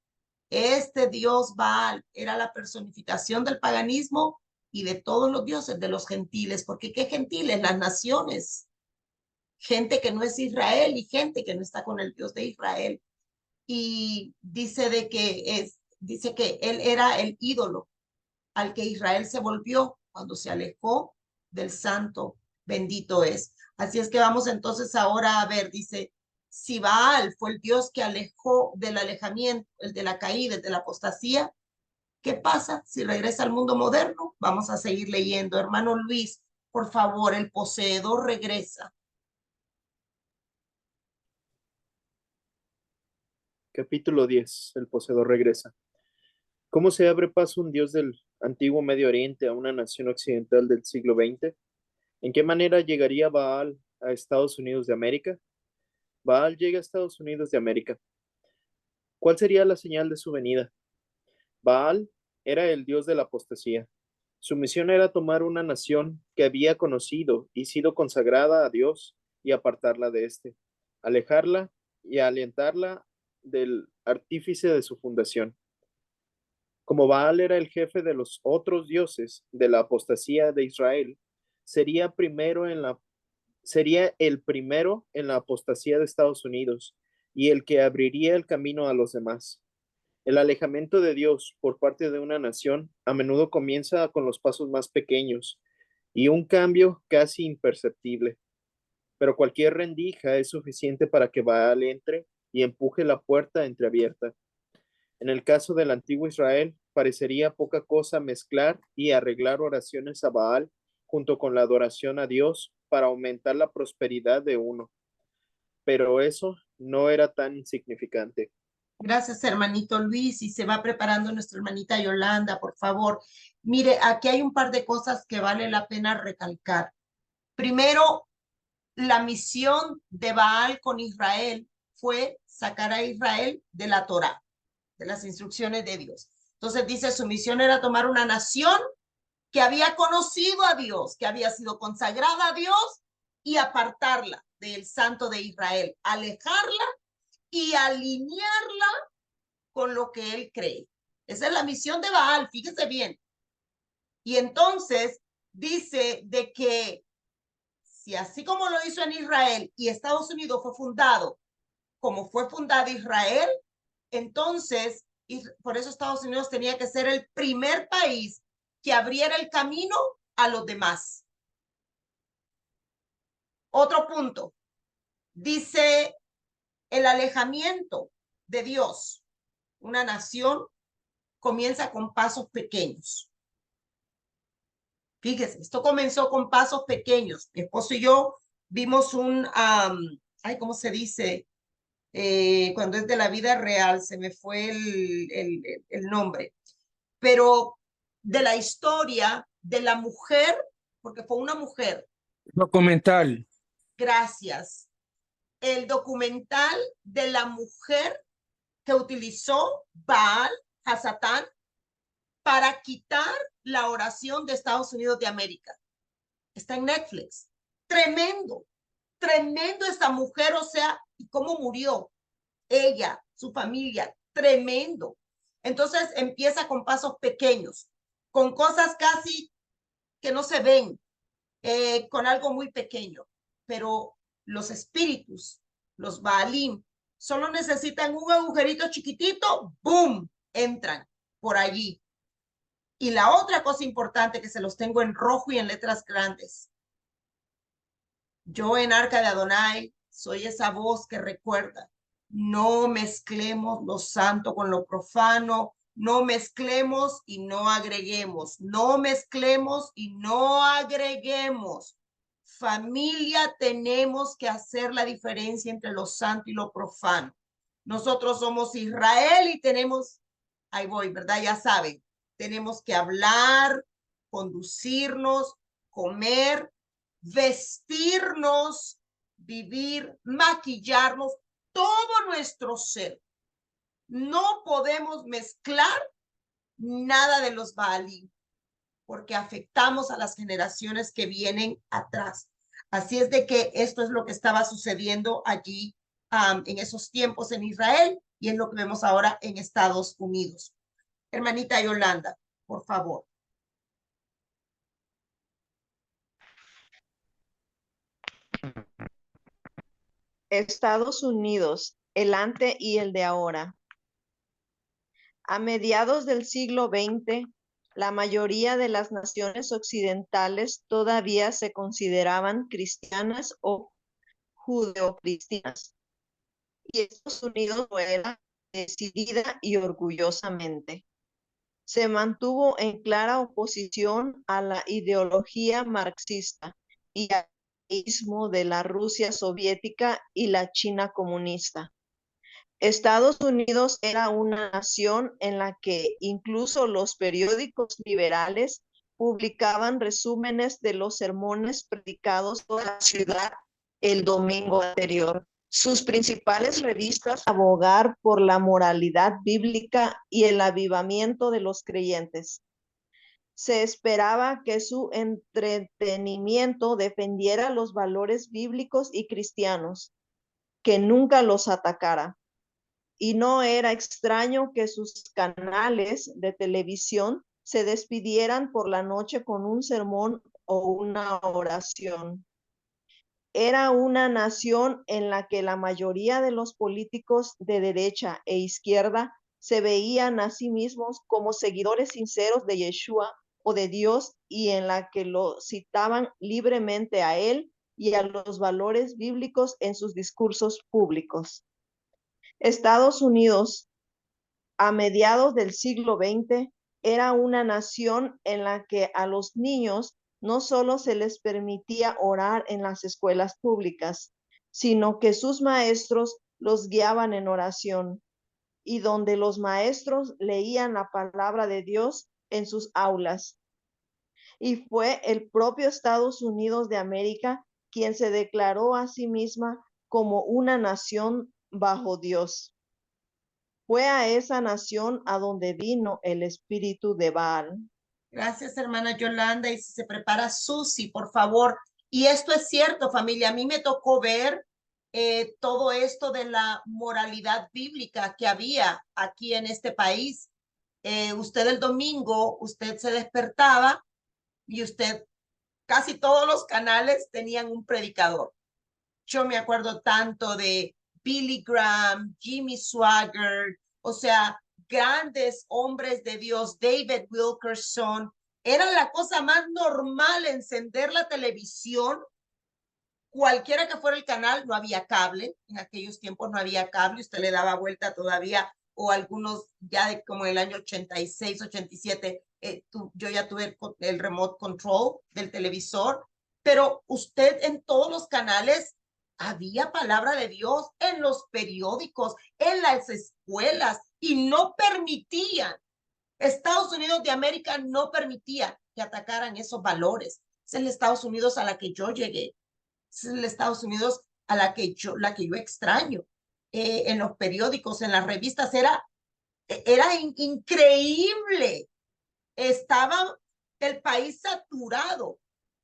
[SPEAKER 1] Este dios Baal era la personificación del paganismo y de todos los dioses de los gentiles, porque ¿qué gentiles? Las naciones, gente que no es Israel y gente que no está con el Dios de Israel. Y dice dice que él era el ídolo al que Israel se volvió cuando se alejó del santo, bendito es. Así es que vamos entonces ahora a ver, dice, si Baal fue el Dios que alejó del alejamiento, el de la caída, el de la apostasía, ¿qué pasa si regresa al mundo moderno? Vamos a seguir leyendo. Hermano Luis, por favor, el poseedor regresa.
[SPEAKER 6] Capítulo 10. El poseedor regresa. ¿Cómo se abre paso un dios del antiguo Medio Oriente a una nación occidental del siglo XX? ¿En qué manera llegaría Baal a Estados Unidos de América? Baal llega a Estados Unidos de América. ¿Cuál sería la señal de su venida? Baal era el dios de la apostasía. Su misión era tomar una nación que había conocido y sido consagrada a Dios y apartarla de éste, alejarla y alentarla del artífice de su fundación. Como Baal era el jefe de los otros dioses de la apostasía de Israel, sería el primero en la apostasía de Estados Unidos y el que abriría el camino a los demás. El alejamiento de Dios por parte de una nación a menudo comienza con los pasos más pequeños y un cambio casi imperceptible. Pero cualquier rendija es suficiente para que Baal entre y empuje la puerta entreabierta. En el caso del antiguo Israel, parecería poca cosa mezclar y arreglar oraciones a Baal junto con la adoración a Dios para aumentar la prosperidad de uno. Pero eso no era tan insignificante.
[SPEAKER 1] Gracias, hermanito Luis. Y se va preparando nuestra hermanita Yolanda, por favor. Mire, aquí hay un par de cosas que vale la pena recalcar. Primero, la misión de Baal con Israel fue sacar a Israel de la Torá, de las instrucciones de Dios. Entonces dice, su misión era tomar una nación que había conocido a Dios, que había sido consagrada a Dios y apartarla del santo de Israel, alejarla y alinearla con lo que él cree. Esa es la misión de Baal, fíjese bien. Y entonces dice de que si así como lo hizo en Israel y Estados Unidos fue fundado como fue fundada Israel, entonces y por eso Estados Unidos tenía que ser el primer país que abriera el camino a los demás. Otro punto, dice el alejamiento de Dios. Una nación comienza con pasos pequeños. Fíjese, esto comenzó con pasos pequeños. Mi esposo y yo vimos un, ¿cómo se dice? Cuando es de la vida real, se me fue el nombre, pero de la historia de la mujer, porque fue una mujer.
[SPEAKER 11] Documental.
[SPEAKER 1] Gracias. El documental de la mujer que utilizó Baal, Hasatán, para quitar la oración de Estados Unidos de América. Está en Netflix. Tremendo, tremendo esta mujer, o sea, y cómo murió ella, su familia, tremendo. Entonces empieza con pasos pequeños, con cosas casi que no se ven, con algo muy pequeño, pero los espíritus, los Baalim, solo necesitan un agujerito chiquitito, ¡boom!, entran por allí. Y la otra cosa importante que se los tengo en rojo y en letras grandes. Yo en Arca de Adonai soy esa voz que recuerda, no mezclemos lo santo con lo profano, no mezclemos y no agreguemos, no mezclemos y no agreguemos. Familia, tenemos que hacer la diferencia entre lo santo y lo profano. Nosotros somos Israel y tenemos, ahí voy, ¿verdad? Ya saben, tenemos que hablar, conducirnos, comer, vestirnos, vivir, maquillarnos, todo nuestro ser. No podemos mezclar nada de los Baalí, porque afectamos a las generaciones que vienen atrás. Así es de que esto es lo que estaba sucediendo allí en esos tiempos en Israel y es lo que vemos ahora en Estados Unidos. Hermanita Yolanda, por favor.
[SPEAKER 8] Estados Unidos, el ante y el de ahora. A mediados del siglo XX, la mayoría de las naciones occidentales todavía se consideraban cristianas o judeocristianas, y Estados Unidos lo era decidida y orgullosamente. Se mantuvo en clara oposición a la ideología marxista y al idealismo de la Rusia soviética y la China comunista. Estados Unidos era una nación en la que incluso los periódicos liberales publicaban resúmenes de los sermones predicados por la ciudad el domingo anterior. Sus principales revistas abogar por la moralidad bíblica y el avivamiento de los creyentes. Se esperaba que su entretenimiento defendiera los valores bíblicos y cristianos, que nunca los atacara. Y no era extraño que sus canales de televisión se despidieran por la noche con un sermón o una oración. Era una nación en la que la mayoría de los políticos de derecha e izquierda se veían a sí mismos como seguidores sinceros de Yeshua o de Dios y en la que lo citaban libremente a él y a los valores bíblicos en sus discursos públicos. Estados Unidos, a mediados del siglo XX, era una nación en la que a los niños no solo se les permitía orar en las escuelas públicas, sino que sus maestros los guiaban en oración, y donde los maestros leían la palabra de Dios en sus aulas. Y fue el propio Estados Unidos de América quien se declaró a sí misma como una nación bajo Dios. Fue a esa nación a donde vino el espíritu de Baal.
[SPEAKER 1] Gracias, hermana Yolanda. Y si se prepara Susi, por favor. Y esto es cierto, familia. A mí me tocó ver todo esto de la moralidad bíblica que había aquí en este país. Usted el domingo, usted se despertaba y usted, casi todos los canales tenían un predicador. Yo me acuerdo tanto de Billy Graham, Jimmy Swaggart, o sea, grandes hombres de Dios, David Wilkerson, era la cosa más normal encender la televisión, cualquiera que fuera el canal, no había cable, en aquellos tiempos no había cable, usted le daba vuelta todavía, o algunos ya de como el año 86, 87, yo ya tuve el remote control del televisor, pero usted en todos los canales había palabra de Dios, en los periódicos, en las escuelas, y no permitían, Estados Unidos de América no permitía que atacaran esos valores. Es el Estados Unidos a la que yo llegué, es el Estados Unidos a la que yo extraño. En los periódicos, en las revistas, era increíble. Estaba el país saturado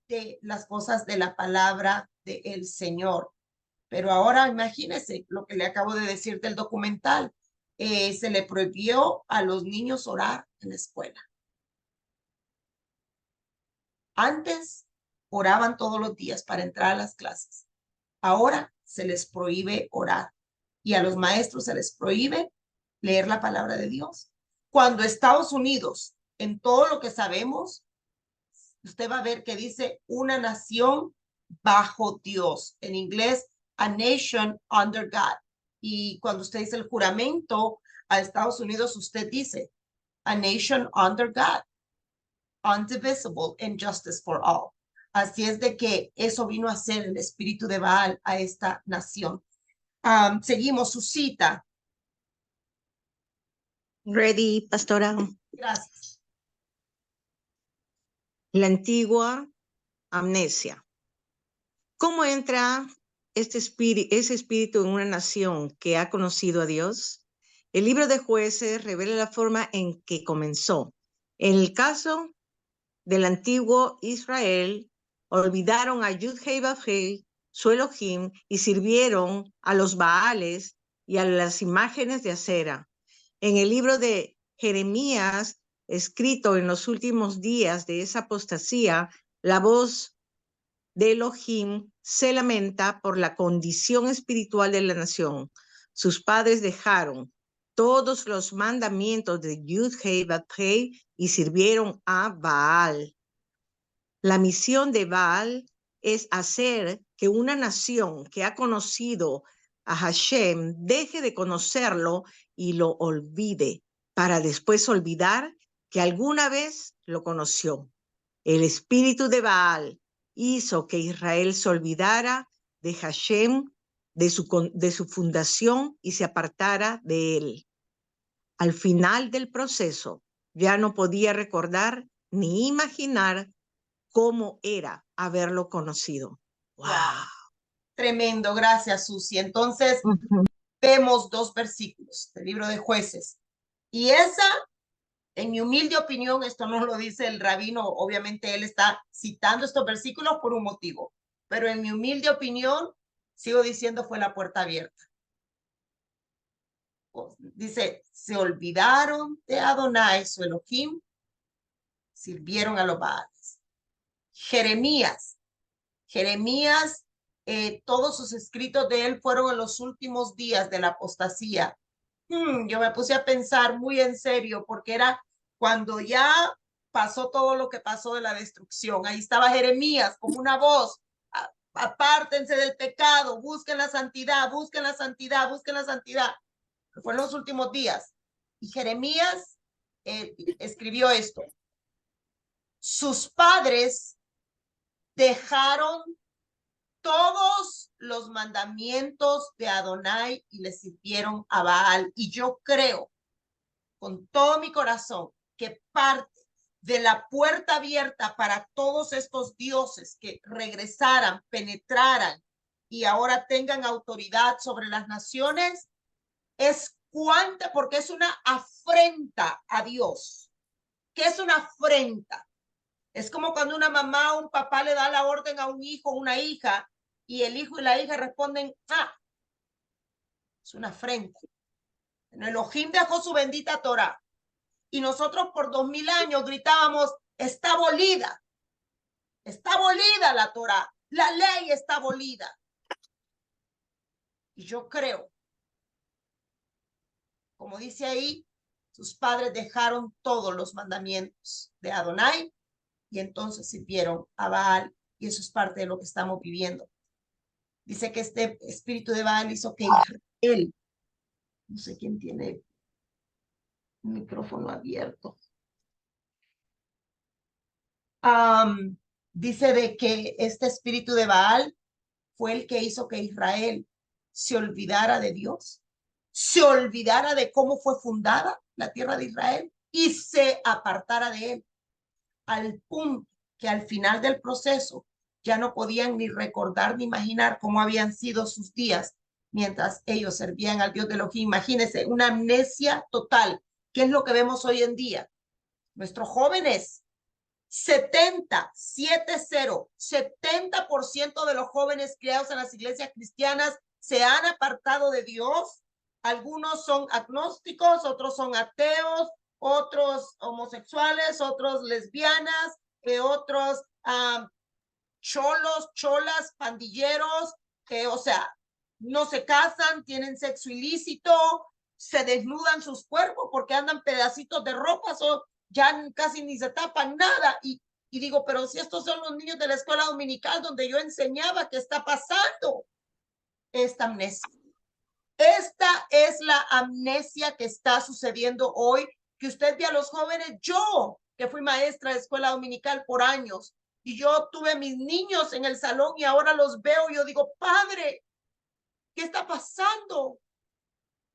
[SPEAKER 1] de las cosas de la palabra del Señor. Pero ahora imagínese lo que le acabo de decir del documental. Se le prohibió a los niños orar en la escuela. Antes oraban todos los días para entrar a las clases. Ahora se les prohíbe orar y a los maestros se les prohíbe leer la palabra de Dios. Cuando Estados Unidos, en todo lo que sabemos, usted va a ver que dice una nación bajo Dios. En inglés, a nation under God. Y cuando usted dice el juramento a Estados Unidos, usted dice a nation under God, indivisible and justice for all. Así es de que eso vino a ser el espíritu de Baal a esta nación. Seguimos su cita.
[SPEAKER 9] Ready, pastora.
[SPEAKER 1] Gracias.
[SPEAKER 9] La antigua amnesia. ¿Cómo entra ese espíritu en una nación que ha conocido a Dios? El libro de Jueces revela la forma en que comenzó. En el caso del antiguo Israel, olvidaron a Yud-Hei Vav-Hei, su Elohim, y sirvieron a los Baales y a las imágenes de acera. En el libro de Jeremías, escrito en los últimos días de esa apostasía, la voz de Elohim se lamenta por la condición espiritual de la nación. Sus padres dejaron todos los mandamientos de Yud-Hei Vav-Hei y sirvieron a Baal. La misión de Baal es hacer que una nación que ha conocido a Hashem deje de conocerlo y lo olvide, para después olvidar que alguna vez lo conoció. El espíritu de Baal hizo que Israel se olvidara de Hashem, de su fundación, y se apartara de él. Al final del proceso, ya no podía recordar ni imaginar cómo era haberlo conocido. ¡Wow!
[SPEAKER 1] Tremendo, gracias, Susi. Entonces, vemos dos versículos del libro de Jueces. Y esa, en mi humilde opinión, esto no lo dice el rabino, obviamente él está citando estos versículos por un motivo, pero en mi humilde opinión, sigo diciendo, fue la puerta abierta. Dice, se olvidaron de Adonai, su Elohim, sirvieron a los Baales. Jeremías, todos sus escritos de él fueron en los últimos días de la apostasía. Yo me puse a pensar muy en serio, porque era cuando ya pasó todo lo que pasó de la destrucción. Ahí estaba Jeremías como una voz: apártense del pecado, busquen la santidad, busquen la santidad, busquen la santidad. Fue en los últimos días. Y Jeremías escribió esto: sus padres dejaron todos los mandamientos de Adonai y le sirvieron a Baal. Y yo creo con todo mi corazón que parte de la puerta abierta para todos estos dioses que regresaran, penetraran y ahora tengan autoridad sobre las naciones es porque es una afrenta a Dios. ¿Qué es una afrenta? Es como cuando una mamá o un papá le da la orden a un hijo o una hija y el hijo y la hija responden, es una afrenta. Elohim dejó su bendita Torah y nosotros por 2000 años gritábamos, está abolida la Torah, la ley está abolida. Y yo creo, como dice ahí, Sus padres dejaron todos los mandamientos de Adonai y entonces sirvieron a Baal, y eso es parte de lo que estamos viviendo. Dice que este espíritu de Baal hizo que Israel, no sé quién tiene el micrófono abierto, dice de que este espíritu de Baal fue el que hizo que Israel se olvidara de Dios, se olvidara de cómo fue fundada la tierra de Israel y se apartara de él, al punto que al final del proceso ya no podían ni recordar ni imaginar cómo habían sido sus días mientras ellos servían al Dios de Elohim. Imagínense, una amnesia total. ¿Qué es lo que vemos hoy en día? Nuestros jóvenes, 70% de los jóvenes criados en las iglesias cristianas se han apartado de Dios. Algunos son agnósticos, otros son ateos, otros homosexuales, otros lesbianas, otros cholos, cholas, pandilleros, o sea, no se casan, tienen sexo ilícito, se desnudan sus cuerpos porque andan pedacitos de ropa, ya casi ni se tapan nada. Y digo, pero si estos son los niños de la escuela dominical donde yo enseñaba, ¿qué está pasando? Esta amnesia. Esta es la amnesia que está sucediendo hoy, que usted ve a los jóvenes. Yo, que fui maestra de escuela dominical por años, y yo tuve mis niños en el salón y ahora los veo y yo digo, padre, ¿qué está pasando?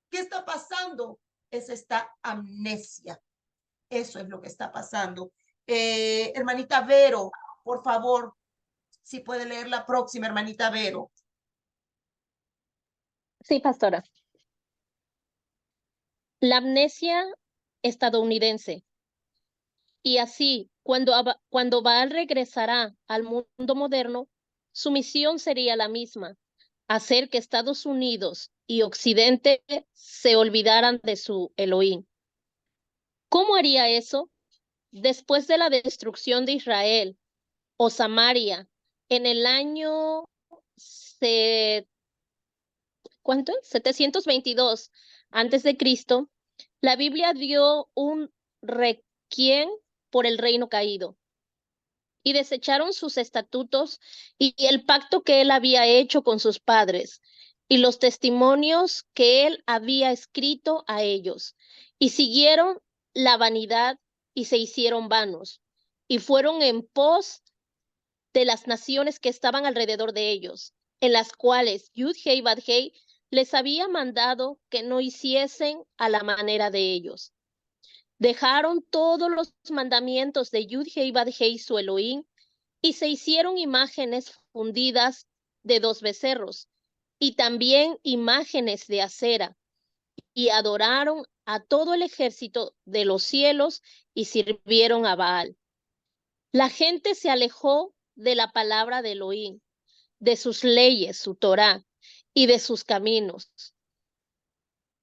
[SPEAKER 1] ¿Qué está pasando? Es esta amnesia. Eso es lo que está pasando. Hermanita Vero, por favor, si puede leer la próxima, hermanita Vero.
[SPEAKER 10] Sí, pastora. La amnesia estadounidense. Y así, cuando Baal regresará al mundo moderno, su misión sería la misma, hacer que Estados Unidos y Occidente se olvidaran de su Elohim. ¿Cómo haría eso? Después de la destrucción de Israel o Samaria en el año 722 antes de Cristo, la Biblia dio un requiem por el reino caído y desecharon sus estatutos y el pacto que él había hecho con sus padres y los testimonios que él había escrito a ellos, y siguieron la vanidad y se hicieron vanos y fueron en pos de las naciones que estaban alrededor de ellos, en las cuales Yud-Heh y Bad-Heh les había mandado que no hiciesen a la manera de ellos. Dejaron todos los mandamientos de Yud-Heh y Bad-Heh su Elohim y se hicieron imágenes fundidas de 2 becerros y también imágenes de acera, y adoraron a todo el ejército de los cielos y sirvieron a Baal. La gente se alejó de la palabra de Elohim, de sus leyes, su Torá, y de sus caminos.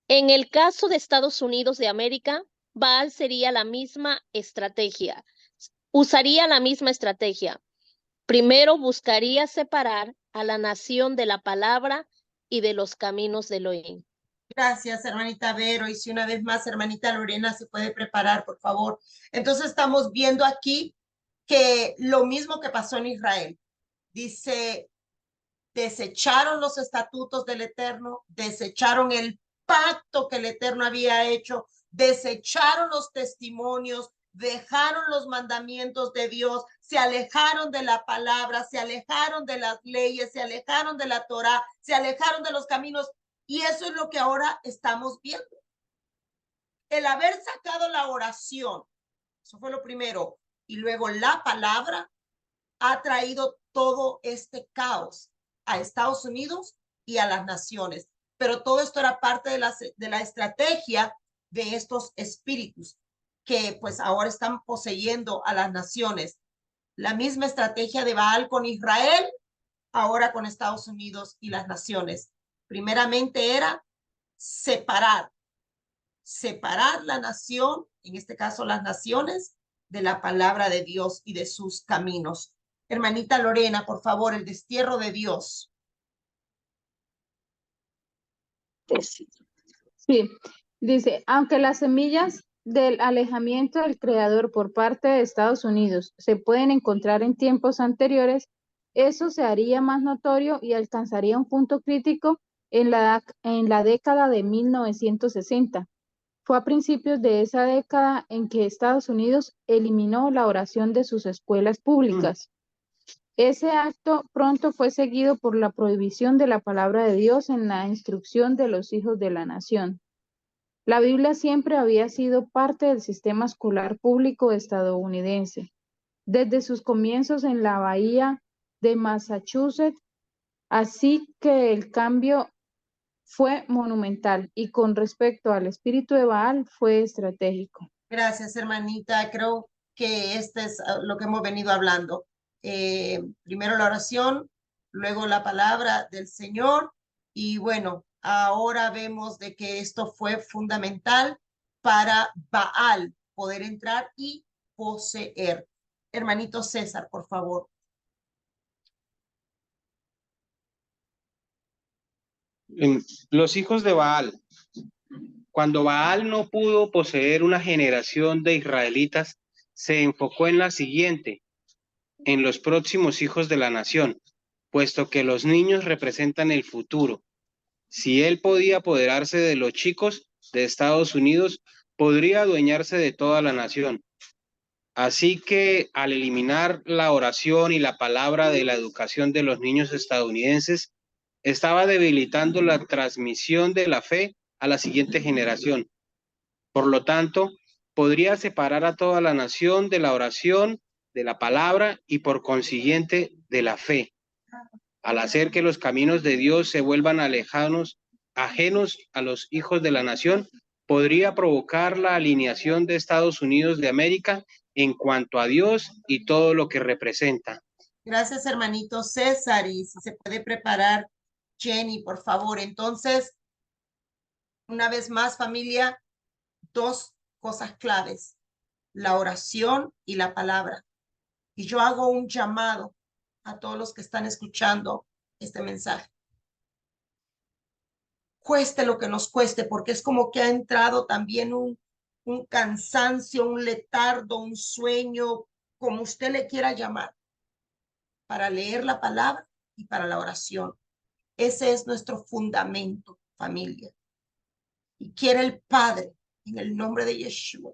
[SPEAKER 10] En el caso de Estados Unidos de América, Baal sería la misma estrategia, usaría la misma estrategia. Primero buscaría separar a la nación de la palabra y de los caminos de Elohim.
[SPEAKER 1] Gracias, hermanita Vero. Y si una vez más, hermanita Lorena, se puede preparar, por favor. Entonces estamos viendo aquí que lo mismo que pasó en Israel. Dice, desecharon los estatutos del Eterno, desecharon el pacto que el Eterno había hecho, desecharon los testimonios, dejaron los mandamientos de Dios, se alejaron de la palabra, se alejaron de las leyes, se alejaron de la Torá, se alejaron de los caminos. Y eso es lo que ahora estamos viendo. El haber sacado la oración, eso fue lo primero, y luego la palabra, ha traído todo este caos a Estados Unidos y a las naciones. Pero todo esto era parte de la estrategia de estos espíritus que pues ahora están poseyendo a las naciones. La misma estrategia de Baal con Israel, ahora con Estados Unidos y las naciones. Primeramente era separar la nación, en este caso las naciones, de la palabra de Dios y de sus caminos. Hermanita Lorena, por favor, el destierro de Dios.
[SPEAKER 2] Sí, Dice, aunque las semillas del alejamiento del creador por parte de Estados Unidos se pueden encontrar en tiempos anteriores, eso se haría más notorio y alcanzaría un punto crítico en la década de 1960. Fue a principios de esa década en que Estados Unidos eliminó la oración de sus escuelas públicas. Ese acto pronto fue seguido por la prohibición de la palabra de Dios en la instrucción de los hijos de la nación. La Biblia siempre había sido parte del sistema escolar público estadounidense, desde sus comienzos en la bahía de Massachusetts, así que el cambio fue monumental y con respecto al espíritu de Baal fue estratégico.
[SPEAKER 1] Gracias, hermanita. Creo que este es lo que hemos venido hablando. Primero la oración, luego la palabra del Señor y bueno, ahora vemos de que esto fue fundamental para Baal poder entrar y poseer. Hermanito César, por favor.
[SPEAKER 3] Los hijos de Baal. Cuando Baal no pudo poseer una generación de israelitas, se enfocó en la siguiente, en los próximos hijos de la nación, puesto que los niños representan el futuro. Si él podía apoderarse de los chicos de Estados Unidos, podría adueñarse de toda la nación. Así que al eliminar la oración y la palabra de la educación de los niños estadounidenses, estaba debilitando la transmisión de la fe a la siguiente generación. Por lo tanto, podría separar a toda la nación de la oración, de la palabra y por consiguiente de la fe. Al hacer que los caminos de Dios se vuelvan ajenos a los hijos de la nación, podría provocar la alineación de Estados Unidos de América en cuanto a Dios y todo lo que representa.
[SPEAKER 1] Gracias, hermanito César. Y si se puede preparar, Jenny, por favor. Entonces, una vez más, familia, dos cosas claves, la oración y la palabra. Y yo hago un llamado a todos los que están escuchando este mensaje. Cueste lo que nos cueste, porque es como que ha entrado también un cansancio, un letardo, un sueño, como usted le quiera llamar, para leer la palabra y para la oración. Ese es nuestro fundamento, familia. Y quiere el Padre, en el nombre de Yeshua,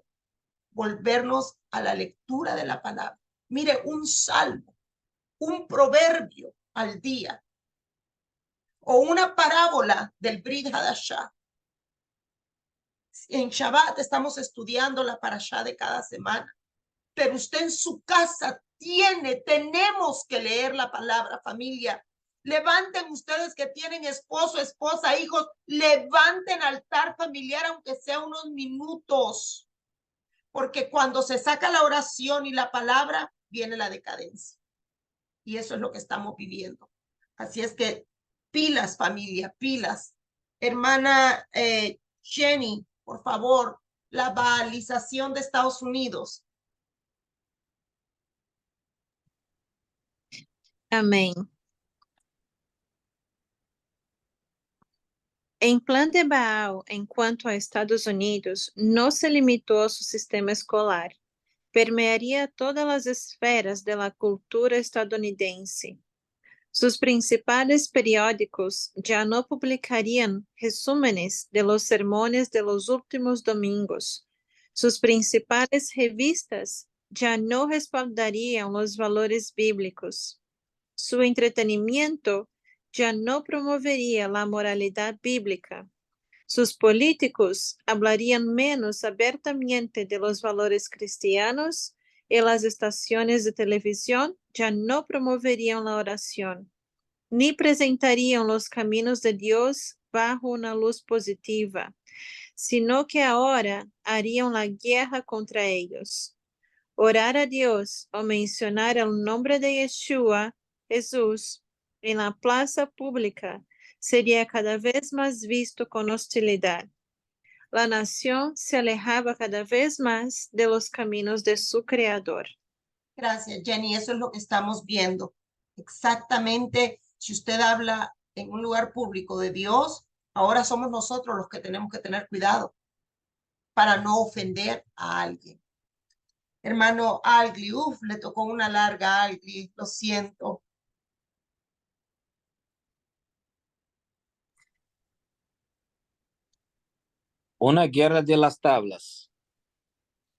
[SPEAKER 1] volvernos a la lectura de la palabra. Mire, un salmo, un proverbio al día, o una parábola del Brit Hadashah. En Shabbat estamos estudiando la parashá de cada semana, pero usted en su casa tenemos que leer la palabra, familia. Levanten ustedes que tienen esposo, esposa, hijos, levanten altar familiar, aunque sea unos minutos, porque cuando se saca la oración y la palabra, viene la decadencia. Y eso es lo que estamos viviendo. Así es que pilas, familia, pilas. Hermana Jenny, por favor, la baalización de Estados Unidos.
[SPEAKER 4] Amém. Em plan de Baal, enquanto a Estados Unidos, no se limitó a su sistema escolar, permearía todas las esferas de la cultura estadounidense. Sus principales periódicos ya no publicarían resúmenes de los sermones de los últimos domingos. Sus principales revistas ya no respaldarían los valores bíblicos. Su entretenimiento ya no promovería la moralidad bíblica. Sus políticos hablarían menos abiertamente de los valores cristianos y las estaciones de televisión ya no promoverían la oración, ni presentarían los caminos de Dios bajo una luz positiva, sino que ahora harían la guerra contra ellos. Orar a Dios o mencionar el nombre de Yeshua, Jesús, en la plaza pública sería cada vez más visto con hostilidad. La nación se alejaba cada vez más de los caminos de su Creador.
[SPEAKER 1] Gracias, Jenny. Eso es lo que estamos viendo. Exactamente, si usted habla en un lugar público de Dios, ahora somos nosotros los que tenemos que tener cuidado, para no ofender a alguien. Hermano Agli, le tocó una larga Agli, lo siento.
[SPEAKER 5] Una guerra de las tablas.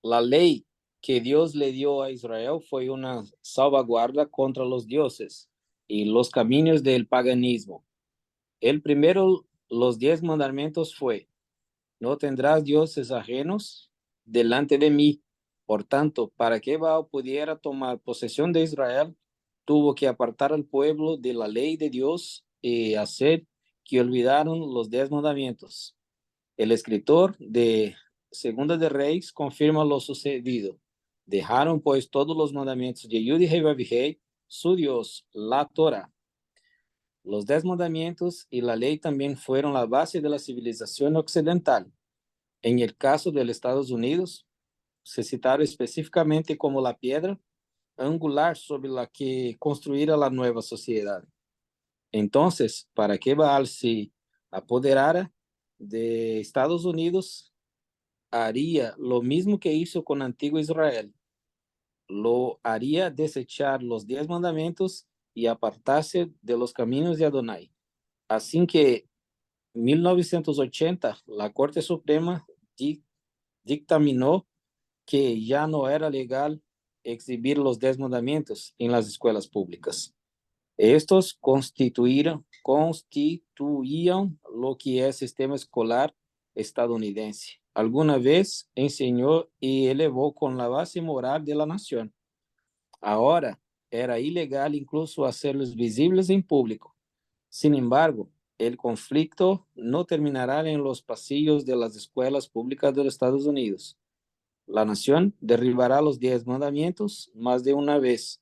[SPEAKER 5] La ley que Dios le dio a Israel fue una salvaguarda contra los dioses y los caminos del paganismo. El primero, los 10 mandamientos fue: no tendrás dioses ajenos delante de mí. Por tanto, para que Baal pudiera tomar posesión de Israel, tuvo que apartar al pueblo de la ley de Dios y hacer que olvidaron los 10 mandamientos. El escritor de Segunda de Reyes confirma lo sucedido. Dejaron pues todos los mandamientos de Yud y Vavihei, su Dios, la Torah. Los 10 mandamientos y la ley también fueron la base de la civilización occidental. En el caso de los Estados Unidos, se citaron específicamente como la piedra angular sobre la que construirá la nueva sociedad. Entonces, para que Baal se apoderara de Estados Unidos, haría lo mismo que hizo con antiguo Israel. Lo haría desechar los 10 mandamientos y apartarse de los caminos de Adonai. Así que en 1980, la Corte Suprema dictaminó que ya no era legal exhibir los 10 mandamientos en las escuelas públicas. Estos constituían lo que es sistema escolar estadounidense. Alguna vez enseñó y elevó con la base moral de la nación. Ahora era ilegal incluso hacerlos visibles en público. Sin embargo, el conflicto no terminará en los pasillos de las escuelas públicas de los Estados Unidos. La nación derribará los 10 mandamientos más de una vez.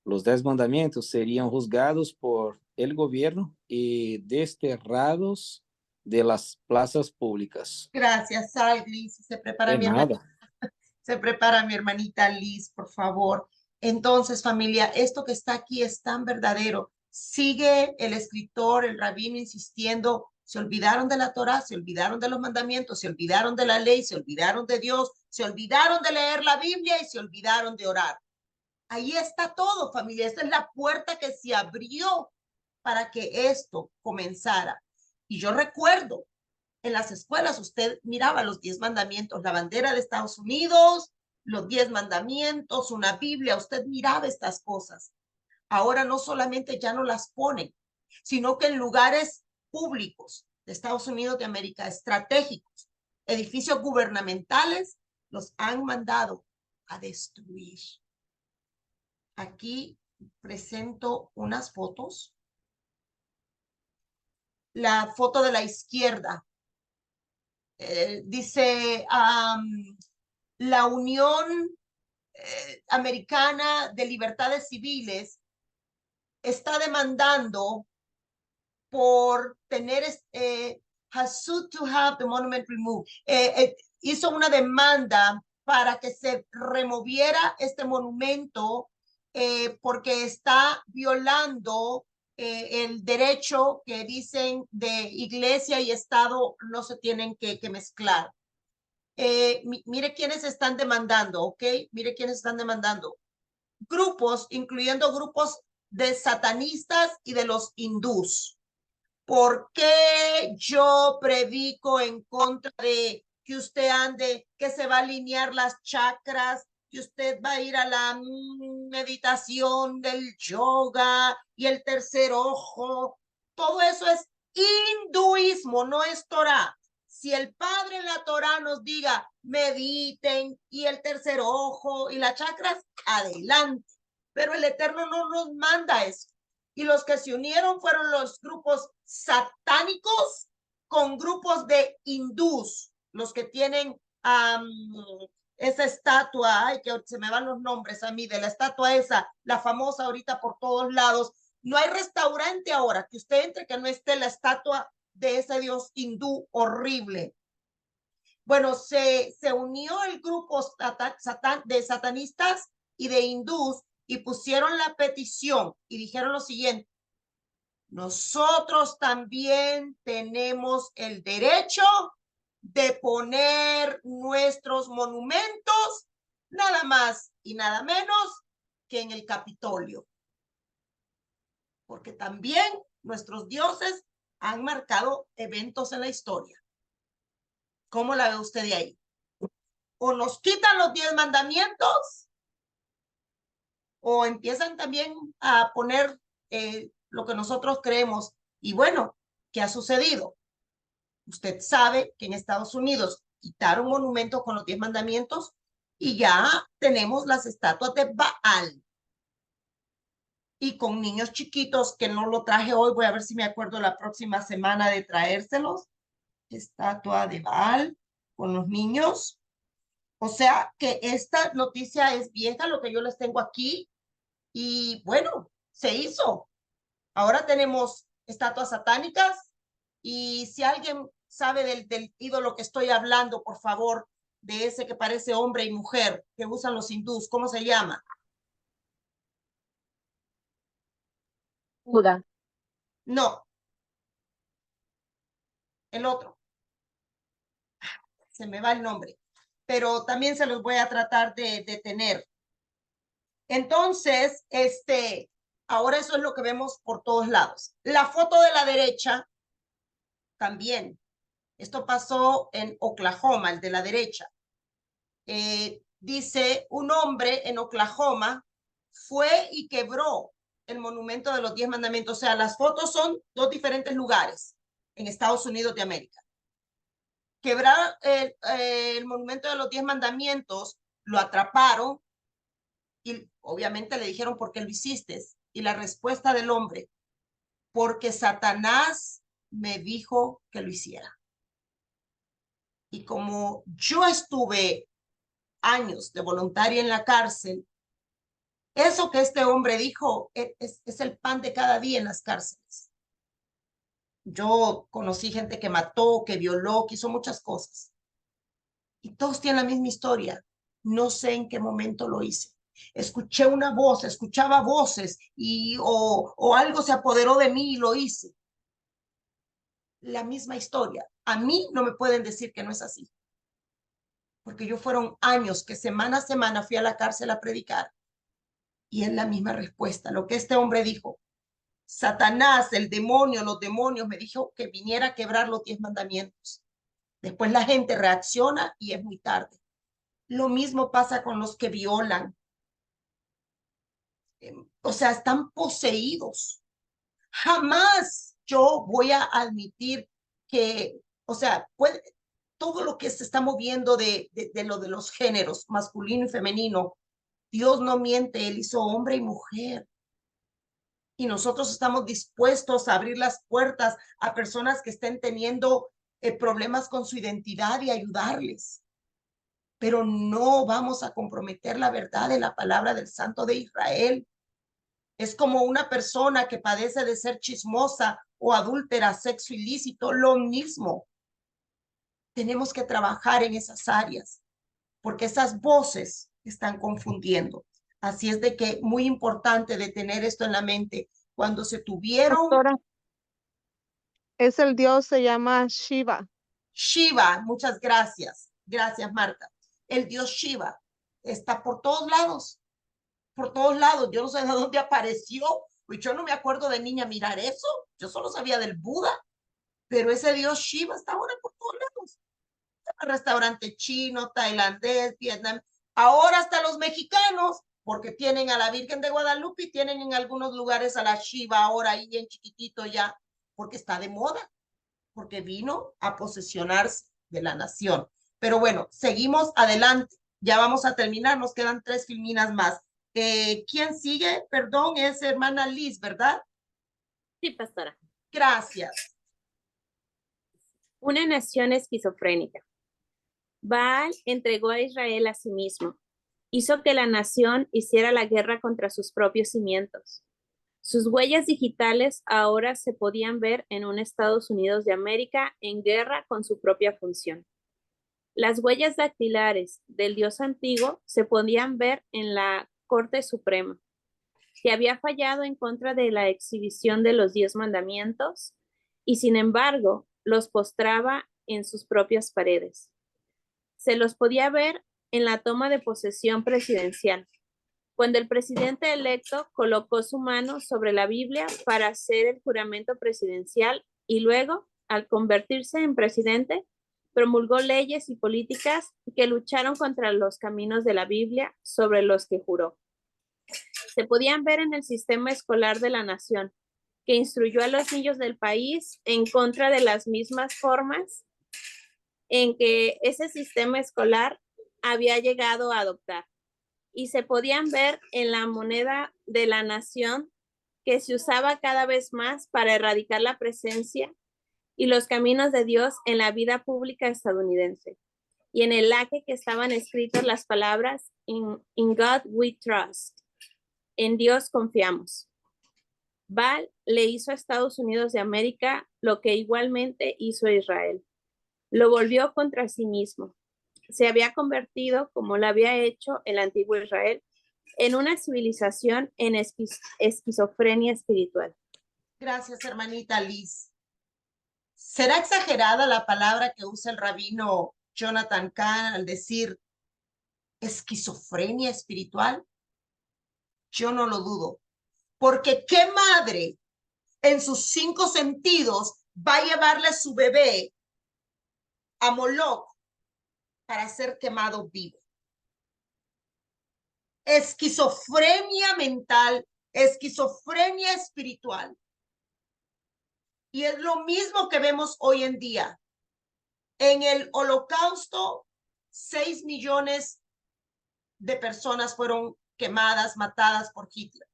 [SPEAKER 5] Los 10 mandamientos serían juzgados por el gobierno y desterrados de las plazas públicas.
[SPEAKER 1] Gracias, Agli. Se prepara mi hermanita. Se prepara mi hermanita Liz, por favor. Entonces, familia, esto que está aquí es tan verdadero. Sigue el escritor, el rabino, insistiendo. Se olvidaron de la Torá, se olvidaron de los mandamientos, se olvidaron de la ley, se olvidaron de Dios, se olvidaron de leer la Biblia y se olvidaron de orar. Ahí está todo, familia. Esta es la puerta que se abrió para que esto comenzara. Y yo recuerdo, en las escuelas usted miraba los 10 mandamientos, la bandera de Estados Unidos, los 10 mandamientos, una Biblia, usted miraba estas cosas. Ahora no solamente ya no las ponen, sino que en lugares públicos de Estados Unidos de América, estratégicos, edificios gubernamentales, los han mandado a destruir. Aquí presento unas fotos. La foto de la izquierda dice la Unión Americana de Libertades Civiles está demandando por tener has sued to have the monument removed. Hizo una demanda para que se removiera este monumento porque está violando el derecho que dicen de iglesia y Estado no se tienen que mezclar. Mire quiénes están demandando, ¿ok? Mire quiénes están demandando. Grupos, incluyendo grupos de satanistas y de los hindús. ¿Por qué yo predico en contra de que usted ande, que se va a alinear las chakras, que usted va a ir a la meditación del yoga y el tercer ojo? Todo eso es hinduismo, no es Torah. Si el Padre en la Torah nos diga mediten y el tercer ojo y las chakras, adelante. Pero el Eterno no nos manda eso. Y los que se unieron fueron los grupos satánicos con grupos de hindús, los que tienen esa estatua, ay, que se me van los nombres a mí, de la estatua esa, la famosa ahorita por todos lados. No hay restaurante ahora que usted entre que no esté la estatua de ese dios hindú horrible. Bueno, se unió el grupo de satanistas y de hindús y pusieron la petición y dijeron lo siguiente: nosotros también tenemos el derecho de poner nuestros monumentos nada más y nada menos que en el Capitolio. Porque también nuestros dioses han marcado eventos en la historia. ¿Cómo la ve usted de ahí? O nos quitan los 10 mandamientos, o empiezan también a poner lo que nosotros creemos. Y bueno, ¿qué ha sucedido? Usted sabe que en Estados Unidos quitaron monumentos con los 10 mandamientos y ya tenemos las estatuas de Baal. Y con niños chiquitos, que no lo traje hoy, voy a ver si me acuerdo la próxima semana de traérselos. Estatua de Baal con los niños. O sea que esta noticia es vieja, lo que yo les tengo aquí. Y bueno, se hizo. Ahora tenemos estatuas satánicas. Y si alguien sabe del ídolo que estoy hablando, por favor, de ese que parece hombre y mujer que usan los hindús, ¿cómo se llama?
[SPEAKER 2] Buda.
[SPEAKER 1] No. El otro. Se me va el nombre. Pero también se los voy a tratar de tener. Entonces, ahora eso es lo que vemos por todos lados. La foto de la derecha también. Esto pasó en Oklahoma, el de la derecha. Dice, un hombre en Oklahoma fue y quebró el monumento de los 10 mandamientos. O sea, las fotos son 2 diferentes lugares en Estados Unidos de América. Quebrar el monumento de los 10 mandamientos, lo atraparon y obviamente le dijeron, ¿por qué lo hiciste? Y la respuesta del hombre, porque Satanás me dijo que lo hiciera. Y como yo estuve años de voluntaria en la cárcel, eso que este hombre dijo es el pan de cada día en las cárceles. Yo conocí gente que mató, que violó, que hizo muchas cosas. Y todos tienen la misma historia. No sé en qué momento lo hice. Escuché una voz, escuchaba voces o algo se apoderó de mí y lo hice. La misma historia. A mí no me pueden decir que no es así. Porque yo fueron años que semana a semana fui a la cárcel a predicar. Y es la misma respuesta. Lo que este hombre dijo. Satanás, el demonio, los demonios me dijo que viniera a quebrar los 10 mandamientos. Después la gente reacciona y es muy tarde. Lo mismo pasa con los que violan. O sea, están poseídos. Jamás yo voy a admitir que, o sea, todo lo que se está moviendo de lo de los géneros, masculino y femenino, Dios no miente, Él hizo hombre y mujer. Y nosotros estamos dispuestos a abrir las puertas a personas que estén teniendo problemas con su identidad y ayudarles. Pero no vamos a comprometer la verdad de la palabra del Santo de Israel. Es como una persona que padece de ser chismosa o adúltera, sexo ilícito, lo mismo. Tenemos que trabajar en esas áreas, porque esas voces están confundiendo. Así es de que muy importante de tener esto en la mente. Cuando se tuvieron...
[SPEAKER 11] Doctora, es el dios, se llama Shiva.
[SPEAKER 1] Shiva, muchas gracias. Gracias, Marta. El dios Shiva está por todos lados. Por todos lados. Yo no sé de dónde apareció. Pues yo no me acuerdo de niña mirar eso. Yo solo sabía del Buda. Pero ese dios Shiva está ahora por todos lados. Restaurante chino, tailandés, Vietnam. Ahora hasta los mexicanos, porque tienen a la Virgen de Guadalupe y tienen en algunos lugares a la Shiva ahora ahí en chiquitito ya, porque está de moda, porque vino a posesionarse de la nación. Pero bueno, seguimos adelante. Ya vamos a terminar, nos quedan 3 filminas más. ¿Quién sigue? Perdón, es hermana Liz, ¿verdad?
[SPEAKER 7] Sí, pastora.
[SPEAKER 1] Gracias.
[SPEAKER 7] Una nación esquizofrénica. Baal entregó a Israel a sí mismo. Hizo que la nación hiciera la guerra contra sus propios cimientos. Sus huellas digitales ahora se podían ver en un Estados Unidos de América en guerra con su propia función. Las huellas dactilares del Dios antiguo se podían ver en la Corte Suprema, que había fallado en contra de la exhibición de los 10 mandamientos y sin embargo los postraba en sus propias paredes. Se los podía ver en la toma de posesión presidencial, cuando el presidente electo colocó su mano sobre la Biblia para hacer el juramento presidencial y luego, al convertirse en presidente, promulgó leyes y políticas que lucharon contra los caminos de la Biblia sobre los que juró. Se podían ver en el sistema escolar de la nación, que instruyó a los niños del país en contra de las mismas formas en que ese sistema escolar había llegado a adoptar. Y se podían ver en la moneda de la nación, que se usaba cada vez más para erradicar la presencia y los caminos de Dios en la vida pública estadounidense. Y en el laque que estaban escritas las palabras In God we trust. En Dios confiamos. Baal le hizo a Estados Unidos de América lo que igualmente hizo a Israel. Lo volvió contra sí mismo. Se había convertido, como lo había hecho el antiguo Israel, en una civilización en esquizofrenia espiritual.
[SPEAKER 1] Gracias, hermanita Liz. ¿Será exagerada la palabra que usa el rabino Jonathan Cahn al decir esquizofrenia espiritual? Yo no lo dudo, porque ¿qué madre en sus 5 sentidos va a llevarle a su bebé a Moloch para ser quemado vivo? Esquizofrenia mental, esquizofrenia espiritual. Y es lo mismo que vemos hoy en día. En el Holocausto, 6 millones de personas fueron quemadas, matadas por Hitler.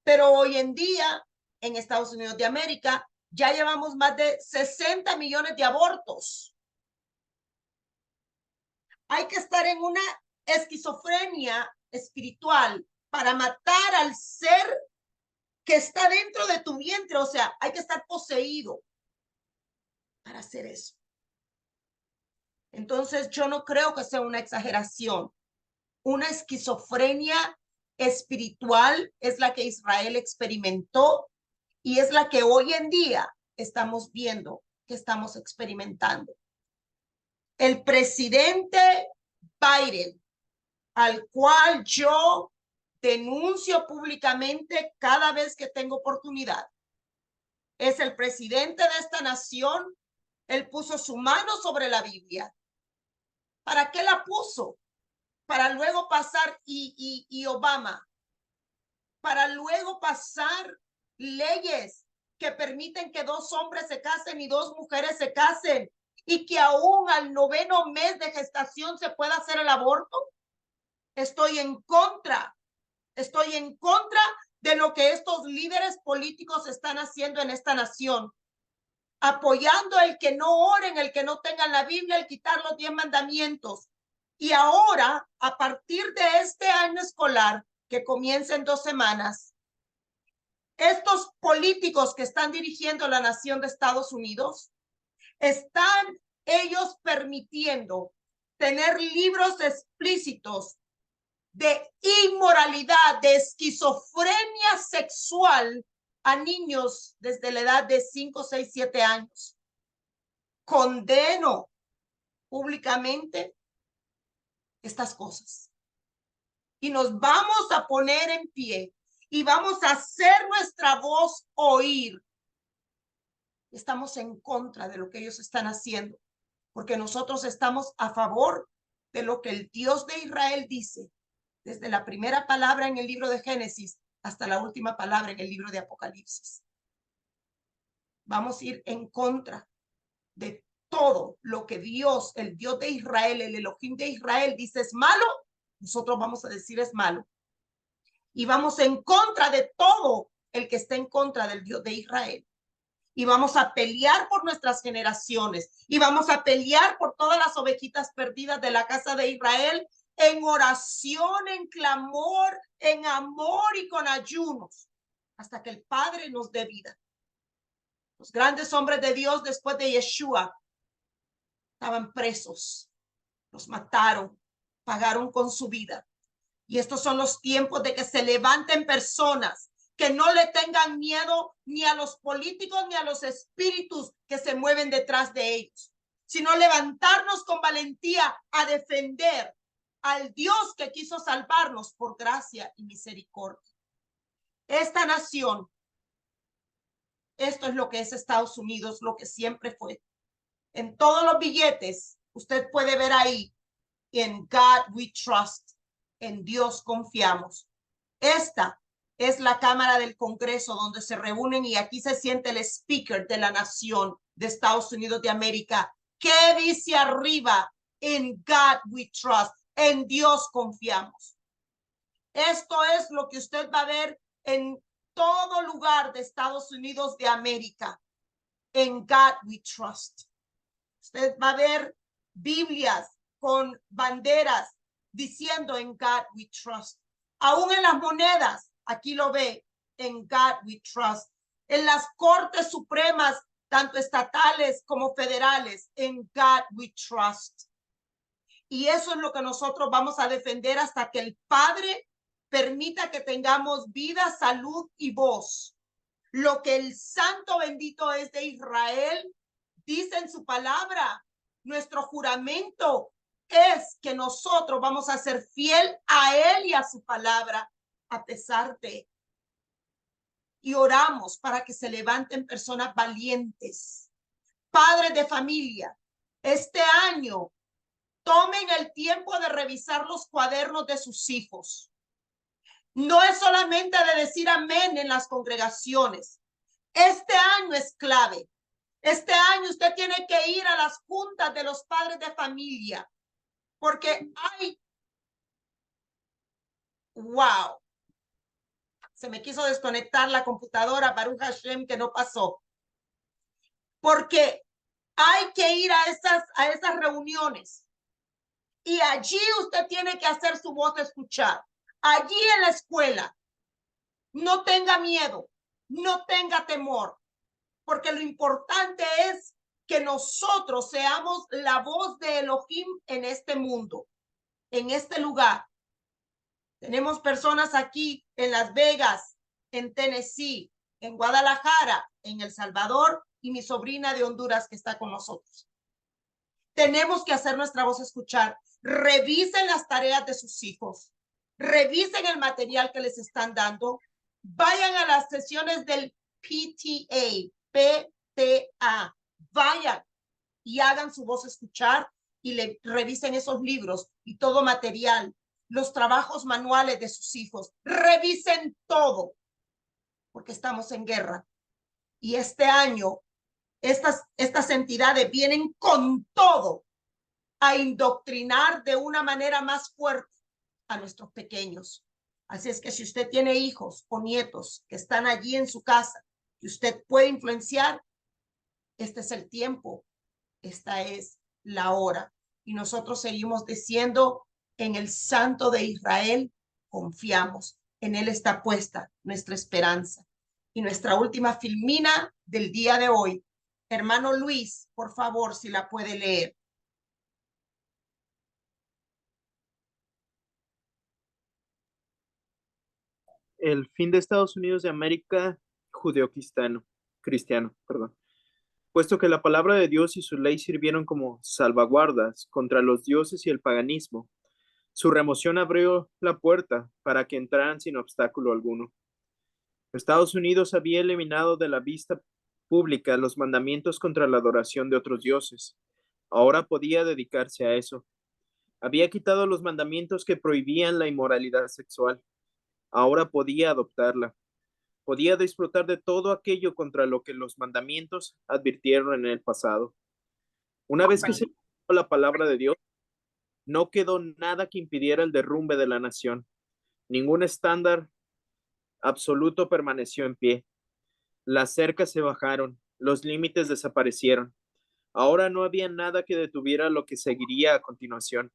[SPEAKER 1] Pero hoy en día, en Estados Unidos de América, ya llevamos más de 60 millones de abortos. Hay que estar en una esquizofrenia espiritual para matar al ser que está dentro de tu vientre. O sea, hay que estar poseído para hacer eso. Entonces, yo no creo que sea una exageración. Una esquizofrenia espiritual es la que Israel experimentó y es la que hoy en día estamos viendo que estamos experimentando. El presidente Biden, al cual yo denuncio públicamente cada vez que tengo oportunidad, es el presidente de esta nación. Él puso su mano sobre la Biblia. ¿Para qué la puso? Para luego pasar y Obama, para luego pasar leyes que permiten que 2 hombres se casen y 2 mujeres se casen y que aún al 9º mes de gestación se pueda hacer el aborto. Estoy en contra de lo que estos líderes políticos están haciendo en esta nación, apoyando el que no oren, el que no tengan la Biblia, el quitar los 10 mandamientos. Y ahora, a partir de este año escolar, que comienza en 2 semanas, estos políticos que están dirigiendo la nación de Estados Unidos, están ellos permitiendo tener libros explícitos de inmoralidad, de esquizofrenia sexual a niños desde la edad de 5, 6, 7 años. Condeno públicamente estas cosas. Y nos vamos a poner en pie y vamos a hacer nuestra voz oír. Estamos en contra de lo que ellos están haciendo, porque nosotros estamos a favor de lo que el Dios de Israel dice, desde la primera palabra en el libro de Génesis hasta la última palabra en el libro de Apocalipsis. Vamos a ir en contra de todo lo que Dios, el Dios de Israel, el Elohim de Israel dice es malo. Nosotros vamos a decir es malo. Y vamos en contra de todo el que esté en contra del Dios de Israel. Y vamos a pelear por nuestras generaciones. Y vamos a pelear por todas las ovejitas perdidas de la casa de Israel en oración, en clamor, en amor y con ayunos, hasta que el Padre nos dé vida. Los grandes hombres de Dios después de Yeshua estaban presos, los mataron, pagaron con su vida. Y estos son los tiempos de que se levanten personas que no le tengan miedo ni a los políticos ni a los espíritus que se mueven detrás de ellos, sino levantarnos con valentía a defender al Dios que quiso salvarnos por gracia y misericordia. Esta nación, esto es lo que es Estados Unidos, lo que siempre fue. En todos los billetes, usted puede ver ahí, in God we trust, en Dios confiamos. Esta es la Cámara del Congreso donde se reúnen y aquí se siente el speaker de la nación de Estados Unidos de América. ¿Qué dice arriba? In God we trust, en Dios confiamos. Esto es lo que usted va a ver en todo lugar de Estados Unidos de América. En God we trust. Usted va a ver Biblias con banderas diciendo en God we trust. Aún en las monedas, aquí lo ve, en God we trust. En las cortes supremas, tanto estatales como federales, en God we trust. Y eso es lo que nosotros vamos a defender hasta que el Padre permita que tengamos vida, salud y voz. Lo que el Santo bendito es de Israel dice en su palabra. Nuestro juramento es que nosotros vamos a ser fiel a Él y a su palabra a pesar de. Y oramos para que se levanten personas valientes, padres de familia. Este año tomen el tiempo de revisar los cuadernos de sus hijos. No es solamente de decir amén en las congregaciones. Este año es clave. Este año usted tiene que ir a las juntas de los padres de familia, porque hay, wow, se me quiso desconectar la computadora, Baruch Hashem, que no pasó, porque hay que ir a esas reuniones y allí usted tiene que hacer su voz escuchar. Allí en la escuela, no tenga miedo, no tenga temor, porque lo importante es que nosotros seamos la voz de Elohim en este mundo, en este lugar. Tenemos personas aquí en Las Vegas, en Tennessee, en Guadalajara, en El Salvador y mi sobrina de Honduras que está con nosotros. Tenemos que hacer nuestra voz escuchar. Revisen las tareas de sus hijos. Revisen el material que les están dando. Vayan a las sesiones del PTA, PTA. Vayan y hagan su voz escuchar y le revisen esos libros y todo material, los trabajos manuales de sus hijos. Revisen todo, porque estamos en guerra. Y este año, estas entidades vienen con todo a indoctrinar de una manera más fuerte a nuestros pequeños. Así es que si usted tiene hijos o nietos que están allí en su casa y usted puede influenciar, este es el tiempo, esta es la hora. Y nosotros seguimos diciendo, en el Santo de Israel confiamos, en Él está puesta nuestra esperanza. Y nuestra última filmina del día de hoy, hermano Luis, por favor, si la puede leer.
[SPEAKER 6] El fin de Estados Unidos de América cristiano, perdón. Puesto que la palabra de Dios y su ley sirvieron como salvaguardas contra los dioses y el paganismo, su remoción abrió la puerta para que entraran sin obstáculo alguno. Estados Unidos había eliminado de la vista pública los mandamientos contra la adoración de otros dioses. Ahora podía dedicarse a eso. Había quitado los mandamientos que prohibían la inmoralidad sexual. Ahora podía adoptarla. Podía disfrutar de todo aquello contra lo que los mandamientos advirtieron en el pasado. Una vez que se dio la palabra de Dios, no quedó nada que impidiera el derrumbe de la nación. Ningún estándar absoluto permaneció en pie. Las cercas se bajaron, los límites desaparecieron. Ahora no había nada que detuviera lo que seguiría a continuación.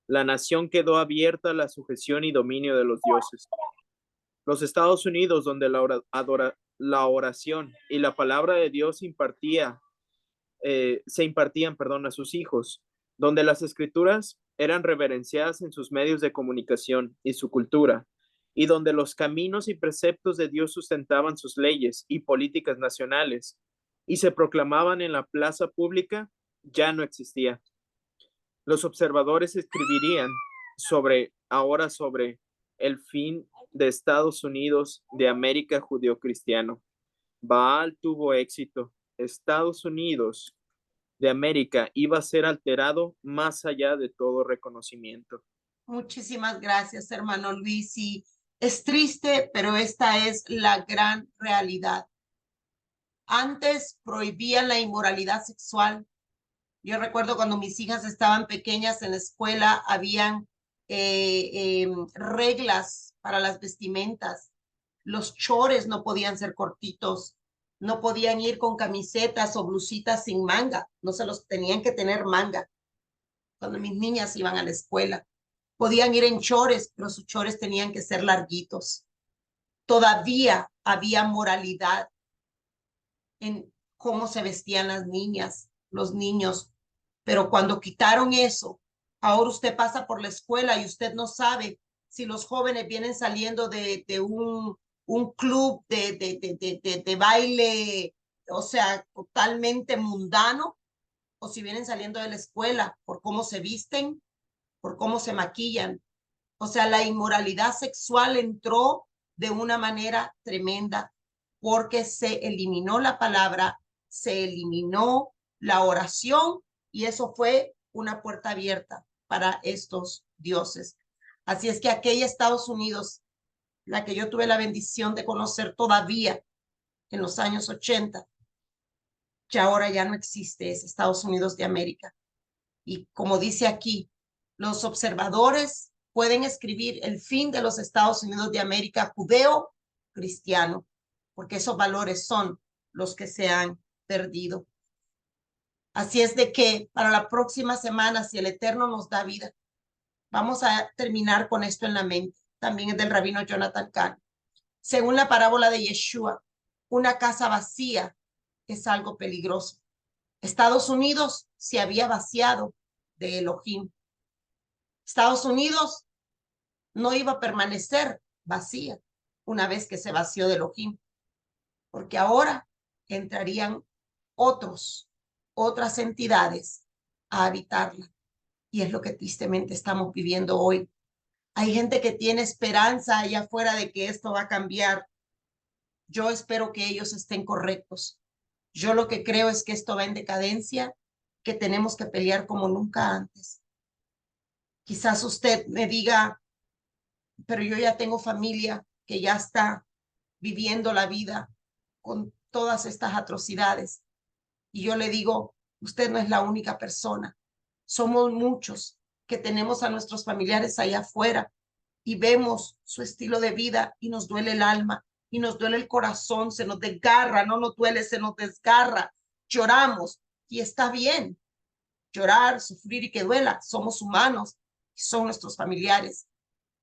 [SPEAKER 6] La nación quedó abierta a la sujeción y dominio de los dioses. Los Estados Unidos, donde la oración y la palabra de Dios se impartían a sus hijos, donde las escrituras eran reverenciadas en sus medios de comunicación y su cultura, y donde los caminos y preceptos de Dios sustentaban sus leyes y políticas nacionales, y se proclamaban en la plaza pública, ya no existía. Los observadores escribirían sobre el fin de Estados Unidos de América judeocristiano. Baal tuvo éxito. Estados Unidos de América iba a ser alterado más allá de todo reconocimiento.
[SPEAKER 1] Muchísimas gracias, hermano Luis. Y es triste, pero esta es la gran realidad. Antes prohibían la inmoralidad sexual. Yo recuerdo cuando mis hijas estaban pequeñas en la escuela, habían reglas para las vestimentas. Los chores no podían ser cortitos, no podían ir con camisetas o blusitas sin manga, no se los tenían que tener manga. Cuando mis niñas iban a la escuela, podían ir en chores, pero sus chores tenían que ser larguitos. Todavía había moralidad en cómo se vestían las niñas, los niños, pero cuando quitaron eso, ahora usted pasa por la escuela y usted no sabe si los jóvenes vienen saliendo de un club de baile, o sea, totalmente mundano, o si vienen saliendo de la escuela por cómo se visten, por cómo se maquillan. O sea, la inmoralidad sexual entró de una manera tremenda porque se eliminó la palabra, se eliminó la oración y eso fue una puerta abierta para estos dioses. Así es que aquella Estados Unidos, la que yo tuve la bendición de conocer todavía en los años 80, que ahora ya no existe, es Estados Unidos de América. Y como dice aquí, los observadores pueden escribir el fin de los Estados Unidos de América judeo-cristiano, porque esos valores son los que se han perdido. Así es de que para la próxima semana, si el Eterno nos da vida, vamos a terminar con esto en la mente. También es del rabino Jonathan Cahn. Según la parábola de Yeshua, una casa vacía es algo peligroso. Estados Unidos se había vaciado de Elohim. Estados Unidos no iba a permanecer vacía una vez que se vació de Elohim, porque ahora entrarían otras entidades a habitarla. Y es lo que tristemente estamos viviendo hoy. Hay gente que tiene esperanza allá afuera de que esto va a cambiar. Yo espero que ellos estén correctos. Yo lo que creo es que esto va en decadencia, que tenemos que pelear como nunca antes. Quizás usted me diga, pero yo ya tengo familia que ya está viviendo la vida con todas estas atrocidades. Y yo le digo, usted no es la única persona. Somos muchos que tenemos a nuestros familiares allá afuera y vemos su estilo de vida y nos duele el alma y nos duele el corazón, se nos desgarra, no nos duele, se nos desgarra. Lloramos y está bien llorar, sufrir y que duela. Somos humanos y son nuestros familiares,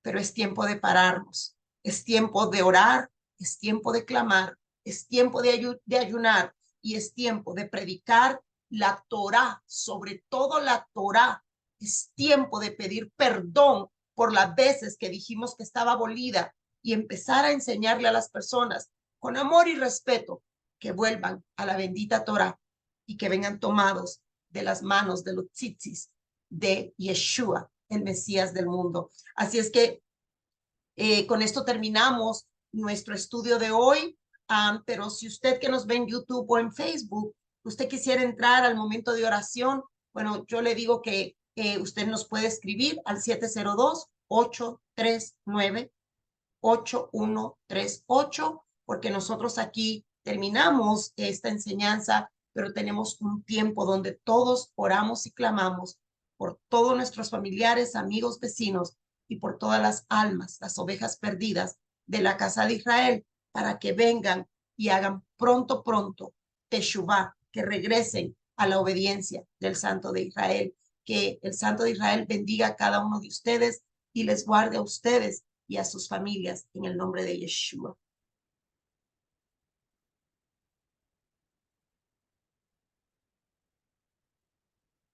[SPEAKER 1] pero es tiempo de pararnos, es tiempo de orar, es tiempo de clamar, es tiempo de ayunar y es tiempo de predicar la Torá, sobre todo la Torá. Es tiempo de pedir perdón por las veces que dijimos que estaba abolida y empezar a enseñarle a las personas con amor y respeto que vuelvan a la bendita Torá y que vengan tomados de las manos de los tzitzis de Yeshua, el Mesías del mundo. Así es que con esto terminamos nuestro estudio de hoy, pero si usted que nos ve en YouTube o en Facebook, usted quisiera entrar al momento de oración, bueno, yo le digo que usted nos puede escribir al 702-839-8138, porque nosotros aquí terminamos esta enseñanza, pero tenemos un tiempo donde todos oramos y clamamos por todos nuestros familiares, amigos, vecinos y por todas las almas, las ovejas perdidas de la casa de Israel, para que vengan y hagan pronto teshuvá, que regresen a la obediencia del Santo de Israel. Que el Santo de Israel bendiga a cada uno de ustedes y les guarde a ustedes y a sus familias en el nombre de Yeshua.